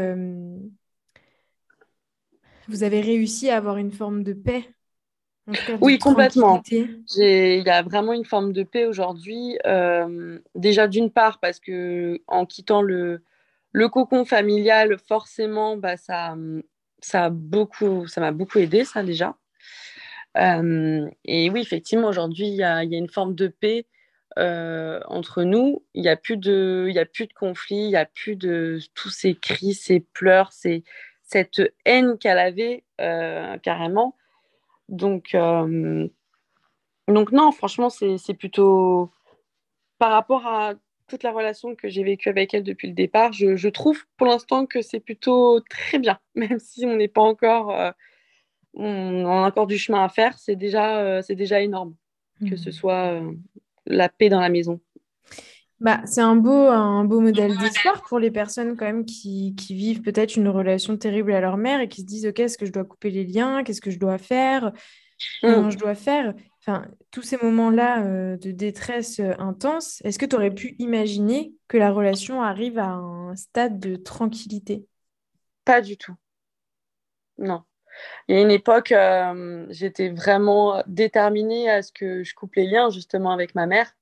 réussi à avoir une forme de paix, en tout cas de Oui, complètement. tranquillité. Il y a vraiment une forme de paix aujourd'hui. Déjà, d'une part, parce que en quittant le cocon familial, forcément, bah, ça m'a beaucoup aidé, ça déjà. Et oui, effectivement, aujourd'hui, il y a une forme de paix entre nous. Il y a plus de conflit, il y a plus de tous ces cris, ces pleurs, cette haine qu'elle avait carrément. Donc, euh, donc non, franchement, c'est plutôt par rapport à toute la relation que j'ai vécue avec elle depuis le départ, je trouve pour l'instant que c'est plutôt très bien, même si on n'est pas encore, on a encore du chemin à faire, c'est déjà énorme que ce Mm. soit la paix dans la maison. Bah, c'est un beau modèle d'espoir pour les personnes quand même qui vivent peut-être une relation terrible à leur mère et qui se disent, OK, est-ce que je dois couper les liens? Qu'est-ce que je dois faire? Mm. Comment je dois faire? enfin, tous ces moments-là de détresse intense, est-ce que tu aurais pu imaginer que la relation arrive à un stade de tranquillité? Pas du tout, non. Il y a une époque, j'étais vraiment déterminée à ce que je coupe les liens justement avec ma mère,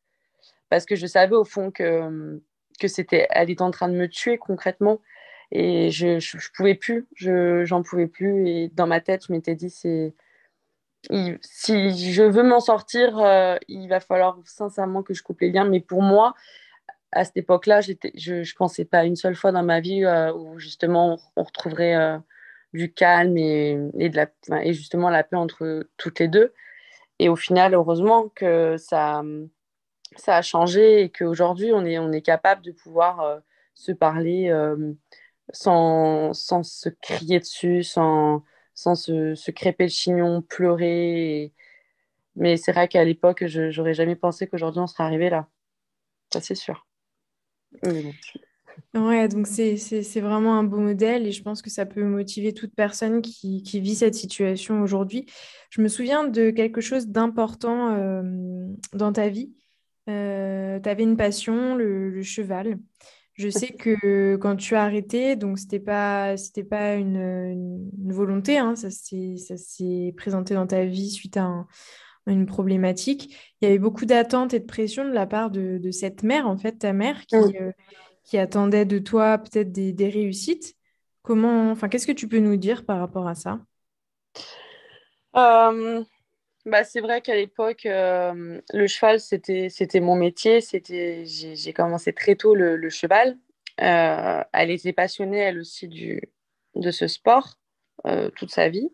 parce que je savais au fond elle était en train de me tuer concrètement, et je pouvais plus, j'en pouvais plus, et dans ma tête, je m'étais dit, si je veux m'en sortir, il va falloir sincèrement que je coupe les liens, mais pour moi, à cette époque-là, je pensais pas une seule fois dans ma vie où justement on retrouverait du calme et justement la paix entre toutes les deux. Et au final, heureusement que ça a changé et qu'aujourd'hui, on est capable de pouvoir se parler sans se crier dessus, sans se crêper le chignon, pleurer. Mais c'est vrai qu'à l'époque, j'aurais jamais pensé qu'aujourd'hui, on serait arrivé là. Ça, c'est sûr. Mais bon. Ouais, donc c'est vraiment un beau modèle et je pense que ça peut motiver toute personne qui vit cette situation aujourd'hui. Je me souviens de quelque chose d'important dans ta vie. Tu avais une passion, le cheval. Je sais que quand tu as arrêté, donc c'était pas une volonté, hein, ça s'est présenté dans ta vie suite à une problématique. Il y avait beaucoup d'attentes et de pression de la part de cette mère, en fait, ta mère, qui attendait de toi peut-être des réussites. Enfin, qu'est-ce que tu peux nous dire par rapport à ça? Euh, Bah, c'est vrai qu'à l'époque, le cheval, c'était mon métier. J'ai commencé très tôt le cheval. Elle était passionnée, elle aussi, de ce sport toute sa vie.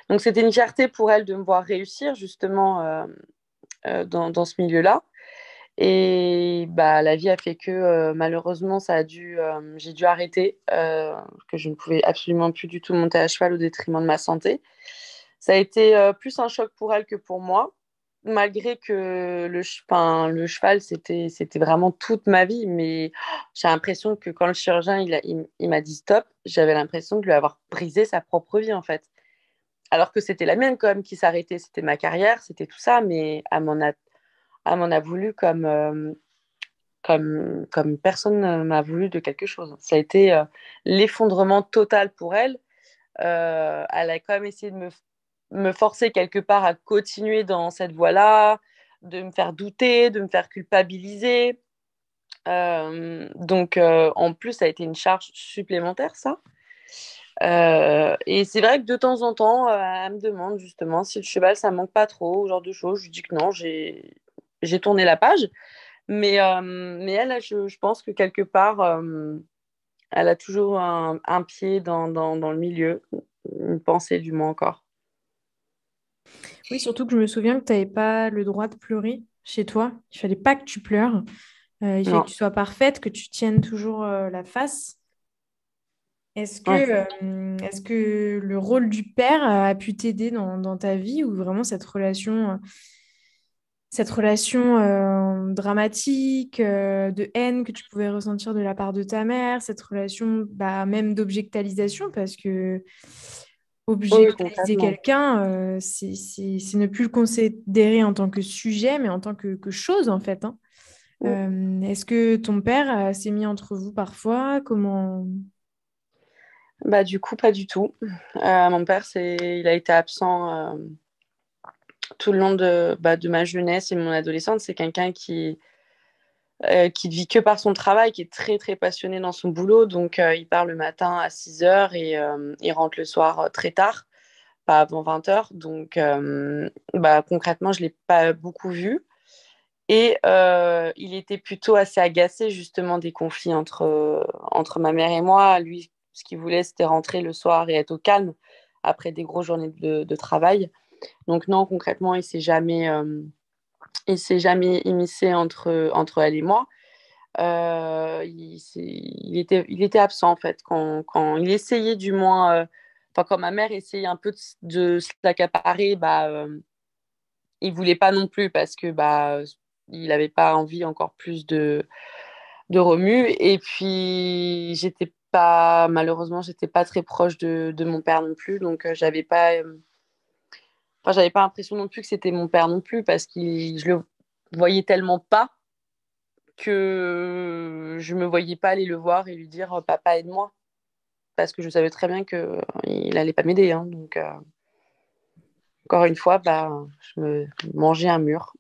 Donc, c'était une fierté pour elle de me voir réussir, justement, dans ce milieu-là. Et bah, la vie a fait que, malheureusement, j'ai dû arrêter, que je ne pouvais absolument plus du tout monter à cheval au détriment de ma santé. Ça a été plus un choc pour elle que pour moi, malgré que le cheval, c'était vraiment toute ma vie. Mais j'ai l'impression que quand le chirurgien il m'a dit stop, j'avais l'impression de lui avoir brisé sa propre vie, en fait. Alors que c'était la mienne quand même qui s'arrêtait. C'était ma carrière, c'était tout ça, mais elle m'en a voulu comme personne ne m'a voulu de quelque chose. Ça a été l'effondrement total pour elle. Elle a quand même essayé de me forcer quelque part à continuer dans cette voie-là, de me faire douter, de me faire culpabiliser. En plus, ça a été une charge supplémentaire, ça. Et c'est vrai que de temps en temps, elle me demande justement si le cheval, ça manque pas trop, ce genre de choses. Je lui dis que non, j'ai tourné la page. Mais elle, je pense que quelque part, elle a toujours un pied dans le milieu, une pensée du moins encore. Oui, surtout que je me souviens que tu n'avais pas le droit de pleurer chez toi. Il fallait pas que tu pleures. Il fallait que Non, tu sois parfaite, que tu tiennes toujours la face. ouais. Est-ce que le rôle du père a pu t'aider dans ta vie ou vraiment cette relation dramatique, de haine que tu pouvais ressentir de la part de ta mère, cette relation bah, même d'objectalisation, parce que Oui, oui, objectaliser complètement. quelqu'un, c'est ne plus le considérer en tant que sujet, mais en tant que chose, en fait, hein. Est-ce que ton père s'est mis entre vous parfois? Comment... Bah, du coup, pas du tout. Mon père, il a été absent tout le long de ma jeunesse et mon adolescence. C'est quelqu'un qui ne vit que par son travail, qui est très, très passionné dans son boulot. Donc, il part le matin à 6 heures et il rentre le soir très tard, pas avant 20 heures. Donc, concrètement, je ne l'ai pas beaucoup vu. Et il était plutôt assez agacé justement des conflits entre ma mère et moi. Lui, ce qu'il voulait, c'était rentrer le soir et être au calme après des grosses journées de travail. Donc non, concrètement, il s'est jamais immiscé entre elle et moi. Il était absent en fait quand il essayait du moins, enfin quand ma mère essayait un peu de se l'accaparer, il voulait pas non plus parce que il avait pas envie encore plus de remue. Et puis malheureusement, j'étais pas très proche de mon père non plus, donc j'avais pas Enfin, j'avais pas l'impression non plus que c'était mon père non plus, parce que je le voyais tellement pas que je me voyais pas aller le voir et lui dire papa aide-moi, parce que je savais très bien que il allait pas m'aider, hein. Donc encore une fois, bah je me mangeais un mur.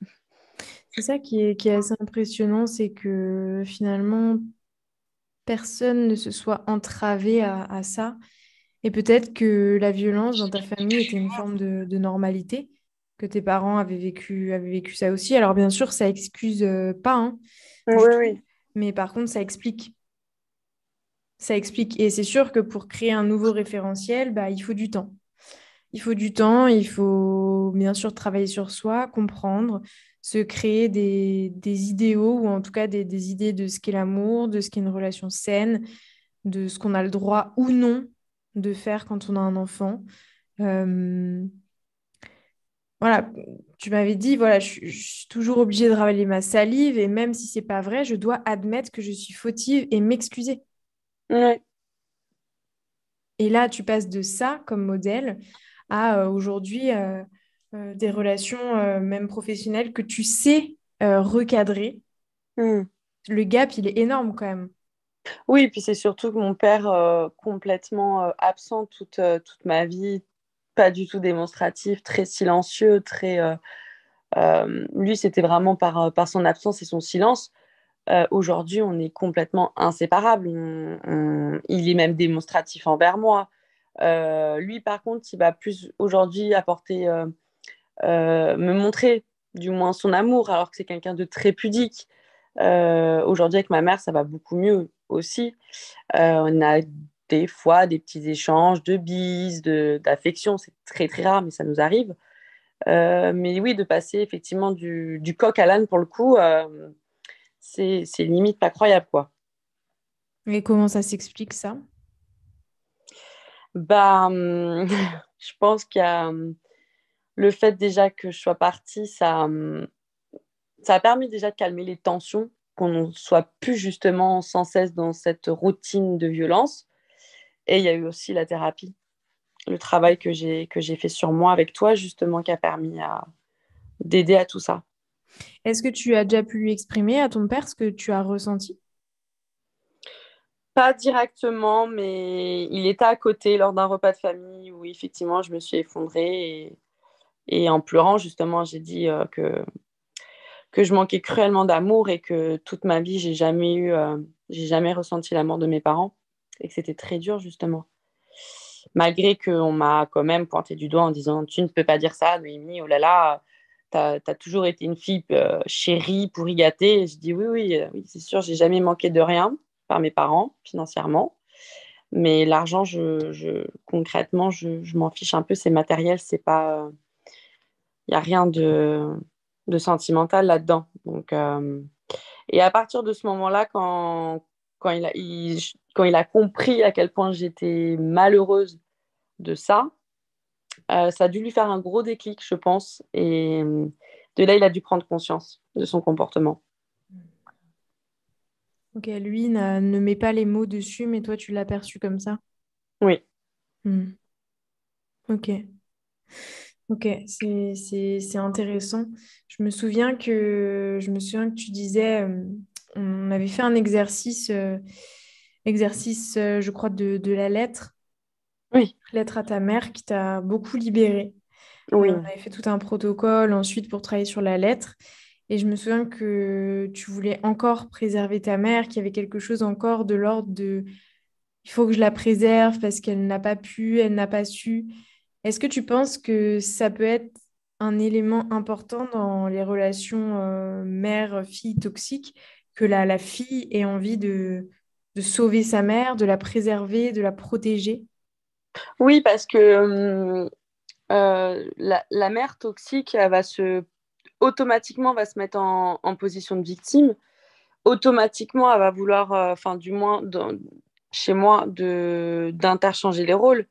C'est ça qui est assez impressionnant, c'est que finalement, personne ne se soit entravé à ça. Et peut-être que la violence dans ta famille était une forme de normalité, que tes parents avaient vécu ça aussi. Alors bien sûr, ça excuse pas hein, Oui, du tout, oui. mais par contre, ça explique. Ça explique. Et c'est sûr que pour créer un nouveau référentiel, bah, il faut du temps. Il faut du temps, il faut bien sûr travailler sur soi, comprendre, se créer des idéaux ou en tout cas des idées de ce qu'est l'amour, de ce qu'est une relation saine, de ce qu'on a le droit ou non de faire quand on a un enfant. Euh, voilà, tu m'avais dit, voilà, je suis toujours obligée de ravaler ma salive et même si c'est pas vrai, je dois admettre que je suis fautive et m'excuser. Ouais. Et là, tu passes de ça comme modèle à aujourd'hui des relations même professionnelles que tu sais recadrer. Hmm. Le gap, il est énorme quand même. Oui, puis c'est surtout que mon père, complètement absent toute ma vie, pas du tout démonstratif, très silencieux, très. Lui, c'était vraiment par son absence et son silence. Aujourd'hui, on est complètement inséparables. Il est même démonstratif envers moi. Lui, par contre, il va plus aujourd'hui me montrer du moins son amour, alors que c'est quelqu'un de très pudique. Aujourd'hui, avec ma mère, ça va beaucoup mieux aussi. On a des fois des petits échanges de bises, d'affection. C'est très, très rare, mais ça nous arrive. Mais oui, de passer effectivement du coq à l'âne pour le coup, c'est limite pas croyable, quoi. Et comment ça s'explique ça? Bah, je pense qu'il y a le fait déjà que je sois partie, ça a permis déjà de calmer les tensions, qu'on ne soit plus justement sans cesse dans cette routine de violence. Et il y a eu aussi la thérapie, le travail que j'ai fait sur moi avec toi, justement, qui a permis d'aider à tout ça. Est-ce que tu as déjà pu lui exprimer à ton père ce que tu as ressenti? Pas directement, mais il était à côté lors d'un repas de famille où effectivement je me suis effondrée et en pleurant justement j'ai dit que je manquais cruellement d'amour et que toute ma vie j'ai jamais ressenti l'amour de mes parents et que c'était très dur justement. Malgré qu'on m'a quand même pointé du doigt en disant tu ne peux pas dire ça, Noémie, oh là là, t'as toujours été une fille chérie, pourri gâtée. Et je dis oui, oui, oui, c'est sûr, j'ai jamais manqué de rien par mes parents financièrement. Mais l'argent, concrètement, je m'en fiche un peu, c'est matériel, c'est pas, il n'y a rien de sentimental là-dedans. Donc, et à partir de ce moment-là, quand il a compris à quel point j'étais malheureuse de ça, ça a dû lui faire un gros déclic, je pense. Et de là, il a dû prendre conscience de son comportement. Ok, lui ne met pas les mots dessus, mais toi, tu l'as perçu comme ça. Oui, Hmm. Ok, ok, c'est intéressant. Je me souviens que tu disais, on avait fait un exercice, je crois, de la lettre, oui, lettre à ta mère qui t'a beaucoup libérée. oui, On avait fait tout un protocole ensuite pour travailler sur la lettre. Et je me souviens que tu voulais encore préserver ta mère, qu'il y avait quelque chose encore de l'ordre de il faut que je la préserve parce qu'elle n'a pas pu, elle n'a pas su. Est-ce que tu penses que ça peut être un élément important dans les relations mère-fille toxiques, que la fille ait envie de sauver sa mère, de la préserver, de la protéger? oui, parce que la mère toxique, elle automatiquement va se mettre en position de victime. Automatiquement, elle va vouloir, enfin, du moins chez moi, d'interchanger les rôles.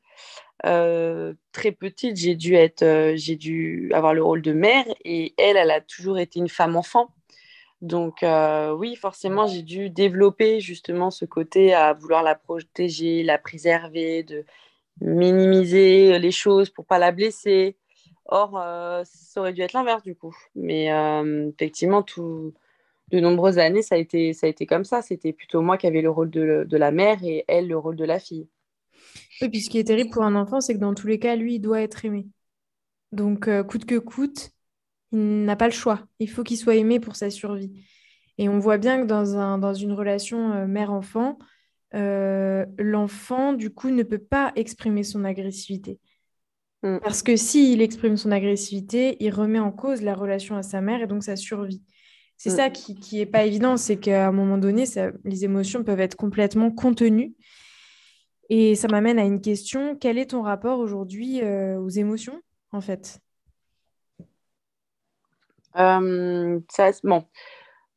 Très petite, j'ai dû avoir le rôle de mère et elle a toujours été une femme enfant. Donc oui, forcément, j'ai dû développer justement ce côté à vouloir la protéger, la préserver, de minimiser les choses pour pas la blesser. Or, ça aurait dû être l'inverse du coup. Mais effectivement, de nombreuses années, ça a été comme ça. C'était plutôt moi qui avais le rôle de la mère et elle le rôle de la fille. Oui, puis ce qui est terrible pour un enfant, c'est que dans tous les cas, lui, il doit être aimé. Donc, coûte que coûte, il n'a pas le choix. Il faut qu'il soit aimé pour sa survie. Et on voit bien que dans une relation mère-enfant, l'enfant, du coup, ne peut pas exprimer son agressivité. Mm, Parce que s'il exprime son agressivité, il remet en cause la relation à sa mère et donc sa survie. C'est mm. ça qui est pas évident, c'est qu'à un moment donné, les émotions peuvent être complètement contenues. Et ça m'amène à une question, quel est ton rapport aujourd'hui aux émotions, en fait? Bon,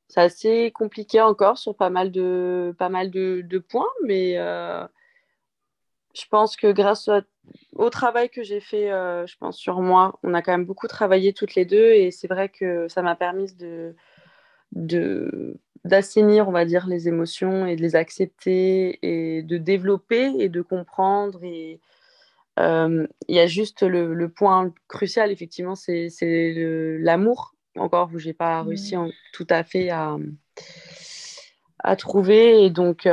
c'est assez compliqué encore sur pas mal de points, mais je pense que au travail que j'ai fait, je pense sur moi, on a quand même beaucoup travaillé toutes les deux et c'est vrai que ça m'a permis d'assainir, on va dire, les émotions et de les accepter et de développer et de comprendre. Et il y a juste le point crucial, effectivement, c'est l'amour, encore, où j'ai pas réussi Mm. tout à fait à trouver. Et donc,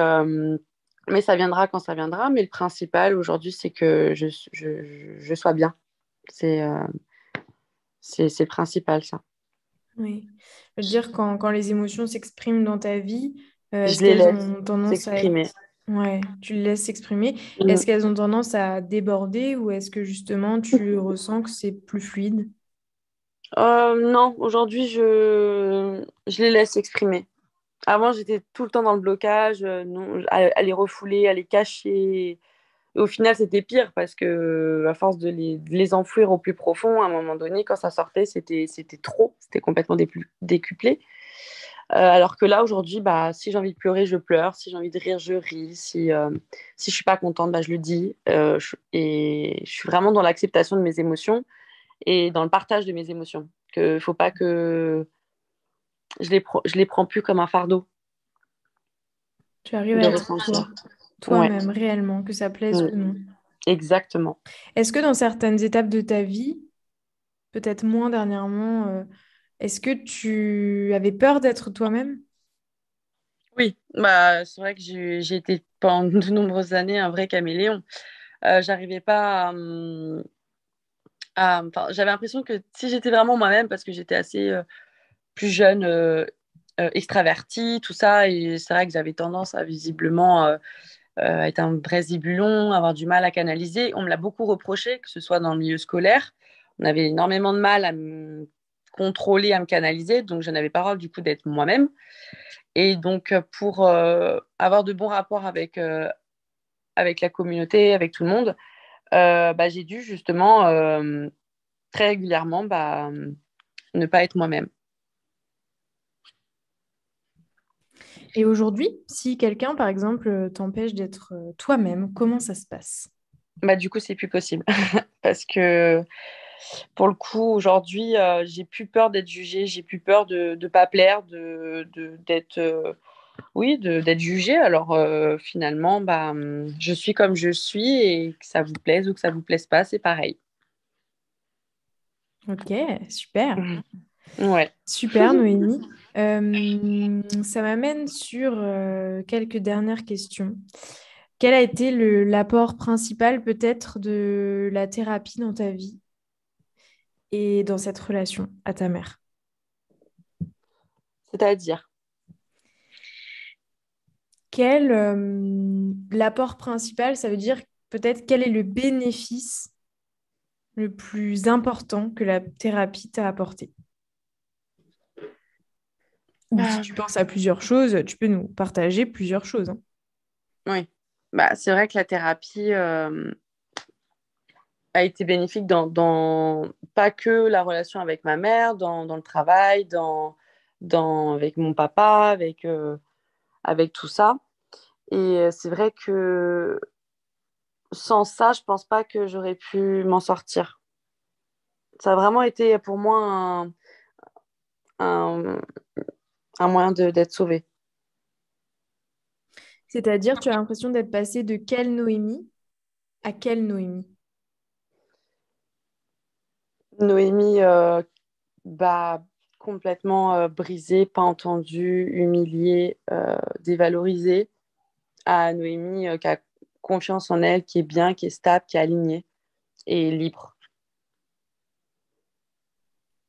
mais ça viendra quand ça viendra. Mais le principal aujourd'hui, c'est que je sois bien. C'est c'est le principal, ça. Oui. Je veux dire, quand les émotions s'expriment dans ta vie, Je est-ce les qu'elles laisse ont tendance à être... s'exprimer. Ouais, tu les laisses s'exprimer. Mm. Est-ce qu'elles ont tendance à déborder ou est-ce que justement tu ressens que c'est plus fluide? Non, aujourd'hui, je les laisse s'exprimer. Avant, j'étais tout le temps dans le blocage, non, à les refouler, à les cacher. Et au final, c'était pire parce que, à force de les enfouir au plus profond, à un moment donné, quand ça sortait, c'était trop, c'était complètement décuplé. Alors que là, aujourd'hui, bah, si j'ai envie de pleurer, je pleure. Si j'ai envie de rire, je ris. Si je suis pas contente, bah, je le dis. Et je suis vraiment dans l'acceptation de mes émotions et dans le partage de mes émotions. Que faut pas que je les prends plus comme un fardeau Tu arrives de à être ressentir. Ouais, toi-même réellement, que ça plaise mm, ou non. exactement. Est-ce que dans certaines étapes de ta vie, peut-être moins dernièrement, est-ce que tu avais peur d'être toi-même? Oui, bah, c'est vrai que j'ai été pendant de nombreuses années un vrai caméléon. J'arrivais pas enfin, j'avais l'impression que si j'étais vraiment moi-même, parce que j'étais assez plus jeune, extravertie, tout ça, et c'est vrai que j'avais tendance à visiblement être un vrai zibulon, avoir du mal à canaliser. On me l'a beaucoup reproché, que ce soit dans le milieu scolaire. On avait énormément de mal à me contrôler, à me canaliser, donc je n'avais pas le droit du coup d'être moi-même. Et donc, pour avoir de bons rapports avec la communauté, avec tout le monde, bah, j'ai dû justement très régulièrement bah, ne pas être moi-même. Et aujourd'hui, si quelqu'un, par exemple, t'empêche d'être toi-même, comment ça se passe? Bah, du coup, c'est plus possible. Parce que pour le coup, aujourd'hui, j'ai plus peur d'être jugée, j'ai plus peur de ne pas plaire, d'être oui, d'être jugée. Alors finalement, bah, je suis comme je suis et que ça vous plaise ou que ça vous plaise pas, c'est pareil. Ok, super. Mhm. Ouais. Super, Noémie. Ça m'amène sur quelques dernières questions. Quel a été l'apport principal peut-être de la thérapie dans ta vie et dans cette relation à ta mère? C'est-à-dire, L'apport principal, ça veut dire peut-être quel est le bénéfice le plus important que la thérapie t'a apporté? Ou si tu penses à plusieurs choses, tu peux nous partager plusieurs choses, hein. oui. Bah, c'est vrai que la thérapie a été bénéfique dans pas que la relation avec ma mère, dans le travail, avec mon papa, avec tout ça. Et c'est vrai que sans ça, je pense pas que j'aurais pu m'en sortir. Ça a vraiment été pour moi un, un moyen d'être sauvée. C'est-à-dire, tu as l'impression d'être passé de quelle Noémie à quelle Noémie? Noémie, bah, complètement brisée, pas entendue, humiliée, dévalorisée, à Noémie qui a confiance en elle, qui est bien, qui est stable, qui est alignée et libre.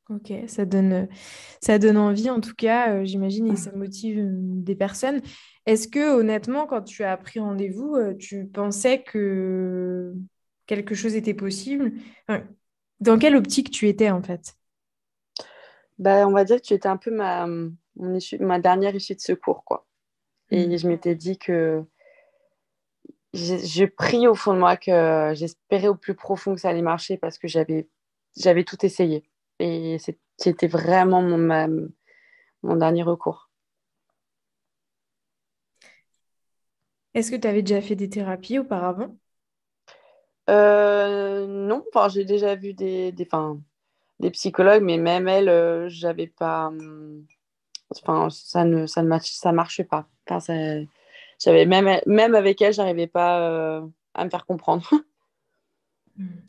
Ok, ça donne envie en tout cas, j'imagine, et ça motive des personnes. Est-ce que honnêtement, quand tu as pris rendez-vous, tu pensais que quelque chose était possible? Enfin, dans quelle optique tu étais en fait? Bah, on va dire que tu étais un peu ma dernière issue de secours, quoi. Et Hmm. je m'étais dit que je prie au fond de moi que j'espérais au plus profond que ça allait marcher parce que j'avais tout essayé. Et c'était vraiment mon dernier recours. Est-ce que tu avais déjà fait des thérapies auparavant? Non, enfin, j'ai déjà vu enfin, des psychologues, mais même elles, j'avais pas. Enfin, ça marchait pas. Enfin, j'avais même avec elles, j'arrivais pas à me faire comprendre. Hmm.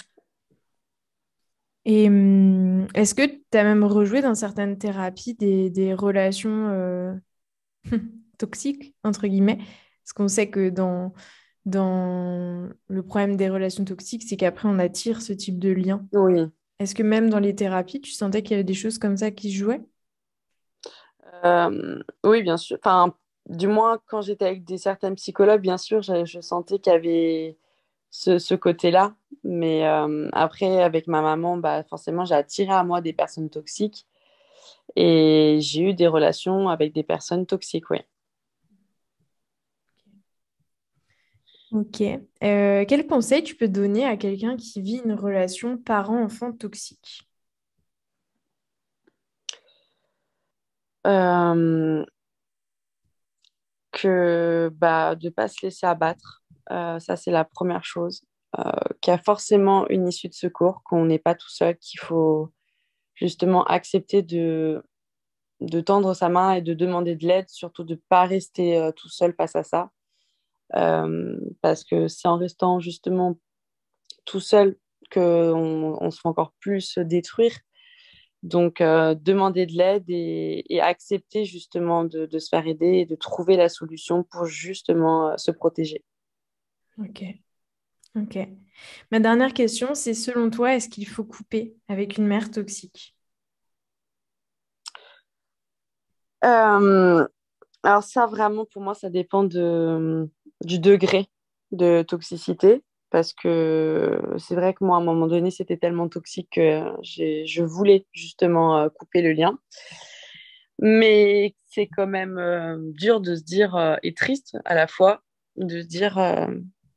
Et est-ce que tu as même rejoué dans certaines thérapies des relations toxiques, entre guillemets? Parce qu'on sait que dans le problème des relations toxiques, c'est qu'après, on attire ce type de lien. Oui. Est-ce que même dans les thérapies, tu sentais qu'il y avait des choses comme ça qui se jouaient? Oui, bien sûr. Enfin, du moins, quand j'étais avec certaines psychologues, bien sûr, je sentais qu'il y avait ce côté-là. Mais après, avec ma maman, bah, forcément, j'ai attiré à moi des personnes toxiques et j'ai eu des relations avec des personnes toxiques, oui. Ok. Quel conseil tu peux donner à quelqu'un qui vit une relation parent-enfant toxique? Euh, que bah, de ne pas se laisser abattre, ça c'est la première chose. Qu'il y a forcément une issue de secours, qu'on n'est pas tout seul, qu'il faut justement accepter de tendre sa main et de demander de l'aide, surtout de ne pas rester tout seul face à ça. Parce que c'est en restant justement tout seul qu'on se fait encore plus détruire. Donc, demander de l'aide et accepter justement de se faire aider et de trouver la solution pour justement se protéger. Ok. Ok. Ma dernière question, c'est selon toi, est-ce qu'il faut couper avec une mère toxique? Euh, alors ça, vraiment, pour moi, ça dépend du degré de toxicité. Parce que c'est vrai que moi, à un moment donné, c'était tellement toxique que je voulais justement couper le lien. Mais c'est quand même dur de se dire, et triste à la fois, de se dire,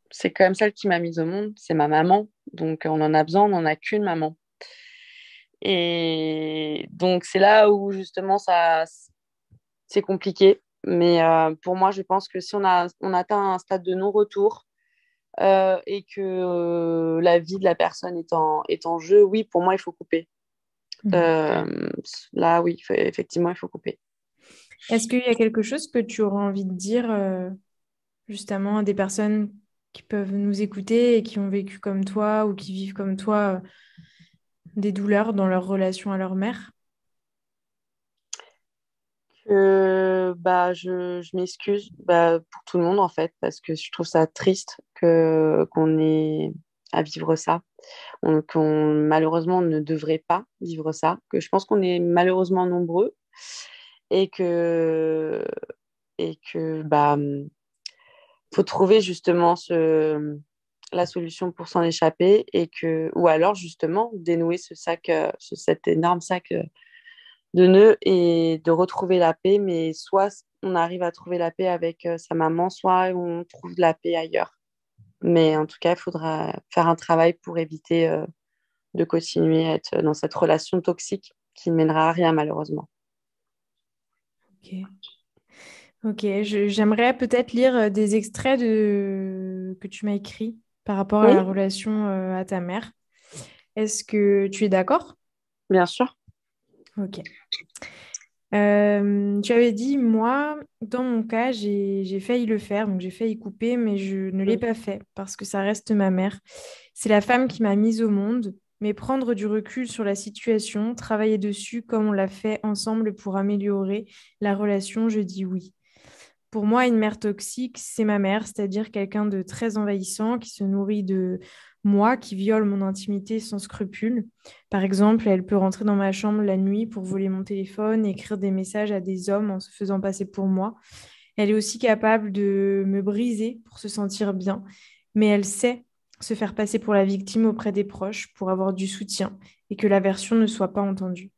c'est quand même celle qui m'a mise au monde, c'est ma maman. Donc on en a besoin, on n'en a qu'une maman. Et donc c'est là où justement c'est compliqué. Mais pour moi, je pense que si on atteint un stade de non-retour et que la vie de la personne est en jeu, oui, pour moi, il faut couper. Mhm. Euh, Là, oui, effectivement, il faut couper. Est-ce qu'il y a quelque chose que tu auras envie de dire justement à des personnes qui peuvent nous écouter et qui ont vécu comme toi ou qui vivent comme toi des douleurs dans leur relation à leur mère? Bah, je m'excuse bah, pour tout le monde en fait, parce que je trouve ça triste qu'on ait à vivre ça, qu'on malheureusement ne devrait pas vivre ça, que je pense qu'on est malheureusement nombreux et que bah, faut trouver justement la solution pour s'en échapper ou alors justement dénouer cet énorme sac de nœuds et de retrouver la paix. Mais soit on arrive à trouver la paix avec sa maman, soit on trouve de la paix ailleurs. Mais en tout cas, il faudra faire un travail pour éviter de continuer à être dans cette relation toxique qui ne mènera à rien malheureusement. Ok. Ok, j'aimerais peut-être lire des extraits que tu m'as écrits par rapport à Oui, la relation à ta mère. Est-ce que tu es d'accord? bien sûr. Ok. Tu avais dit, moi, dans mon cas, j'ai failli le faire, donc j'ai failli couper, mais je ne l'ai Oui. pas fait parce que ça reste ma mère. C'est la femme qui m'a mise au monde. mais prendre du recul sur la situation, travailler dessus comme on l'a fait ensemble pour améliorer la relation, je dis oui. Pour moi, une mère toxique, c'est ma mère, c'est-à-dire quelqu'un de très envahissant qui se nourrit de moi, qui viole mon intimité sans scrupule. Par exemple, elle peut rentrer dans ma chambre la nuit pour voler mon téléphone, écrire des messages à des hommes en se faisant passer pour moi. Elle est aussi capable de me briser pour se sentir bien, mais elle sait se faire passer pour la victime auprès des proches pour avoir du soutien et que la version ne soit pas entendue.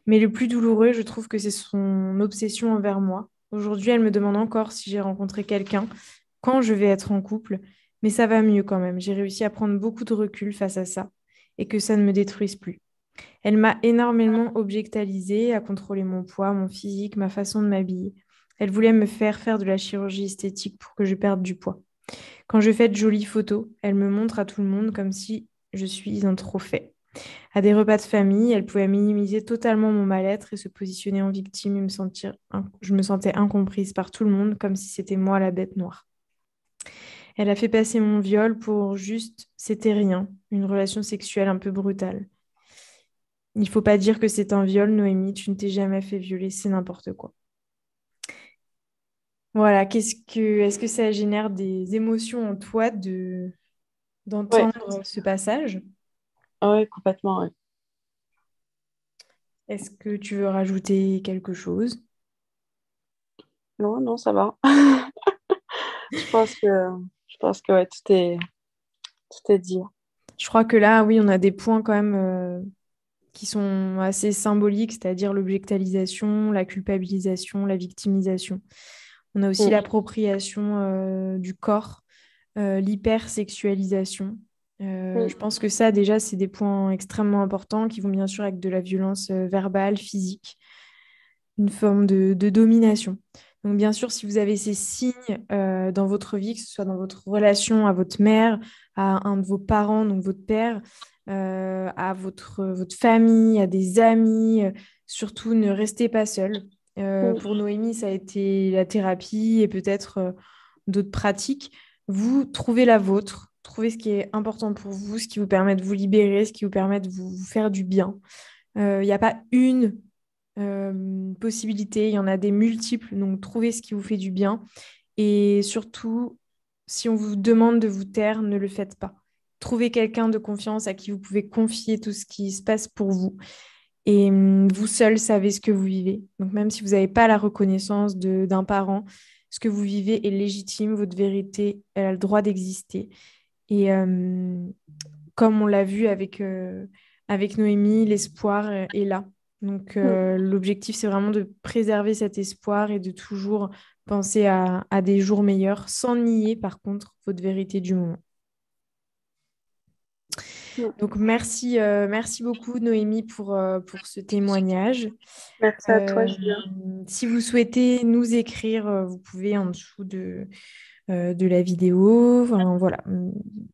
Mais le plus douloureux, je trouve que c'est son obsession envers moi. Aujourd'hui, elle me demande encore si j'ai rencontré quelqu'un, quand je vais être en couple, mais ça va mieux quand même. J'ai réussi à prendre beaucoup de recul face à ça et que ça ne me détruise plus. Elle m'a énormément objectalisée, à contrôler mon poids, mon physique, ma façon de m'habiller. Elle voulait me faire faire de la chirurgie esthétique pour que je perde du poids. Quand je fais de jolies photos, elle me montre à tout le monde comme si je suis un trophée. À des repas de famille, elle pouvait minimiser totalement mon mal-être et se positionner en victime et je me sentais incomprise par tout le monde comme si c'était moi la bête noire. Elle a fait passer mon viol pour juste c'était rien, une relation sexuelle un peu brutale. Il faut pas dire que c'est un viol, Noémie, tu ne t'es jamais fait violer, c'est n'importe quoi. Voilà, est-ce que ça génère des émotions en toi Ouais, d'entendre ce passage? ouais, complètement, ouais. Est-ce que tu veux rajouter quelque chose? Non, non, ça va. Je pense que, je pense que ouais, tout est dit. Je crois que là, oui, on a des points quand même qui sont assez symboliques, c'est-à-dire l'objectalisation, la culpabilisation, la victimisation. On a aussi Mm, l'appropriation du corps, l'hypersexualisation. Je mm, pense que ça, déjà, c'est des points extrêmement importants qui vont bien sûr avec de la violence verbale, physique, une forme de domination. Donc, bien sûr, si vous avez ces signes dans votre vie, que ce soit dans votre relation à votre mère, à un de vos parents, donc votre père, à votre famille, à des amis, surtout ne restez pas seul. mm, Pour Noémie, ça a été la thérapie et peut-être d'autres pratiques. Vous trouvez la vôtre, trouvez ce qui est important pour vous, ce qui vous permet de vous libérer, ce qui vous permet de vous faire du bien. Il n'y a pas une possibilités, il y en a des multiples, donc trouvez ce qui vous fait du bien. Et surtout, si on vous demande de vous taire, ne le faites pas. Trouvez quelqu'un de confiance à qui vous pouvez confier tout ce qui se passe pour vous. Et vous seul savez ce que vous vivez. Donc même si vous n'avez pas la reconnaissance d'un parent, ce que vous vivez est légitime, votre vérité, elle a le droit d'exister. Et comme on l'a vu avec Noémie, l'espoir est là. Donc, mm. l'objectif, c'est vraiment de préserver cet espoir et de toujours penser à des jours meilleurs, sans nier, par contre, votre vérité du moment. Mm. Donc, merci beaucoup, Noémie, pour ce témoignage. Merci à toi, Euh, Julien. Si vous souhaitez nous écrire, vous pouvez en dessous de la vidéo. Enfin, voilà,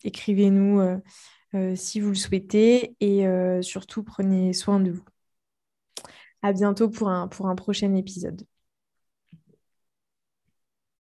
écrivez-nous si vous le souhaitez et surtout prenez soin de vous. À bientôt pour un prochain épisode.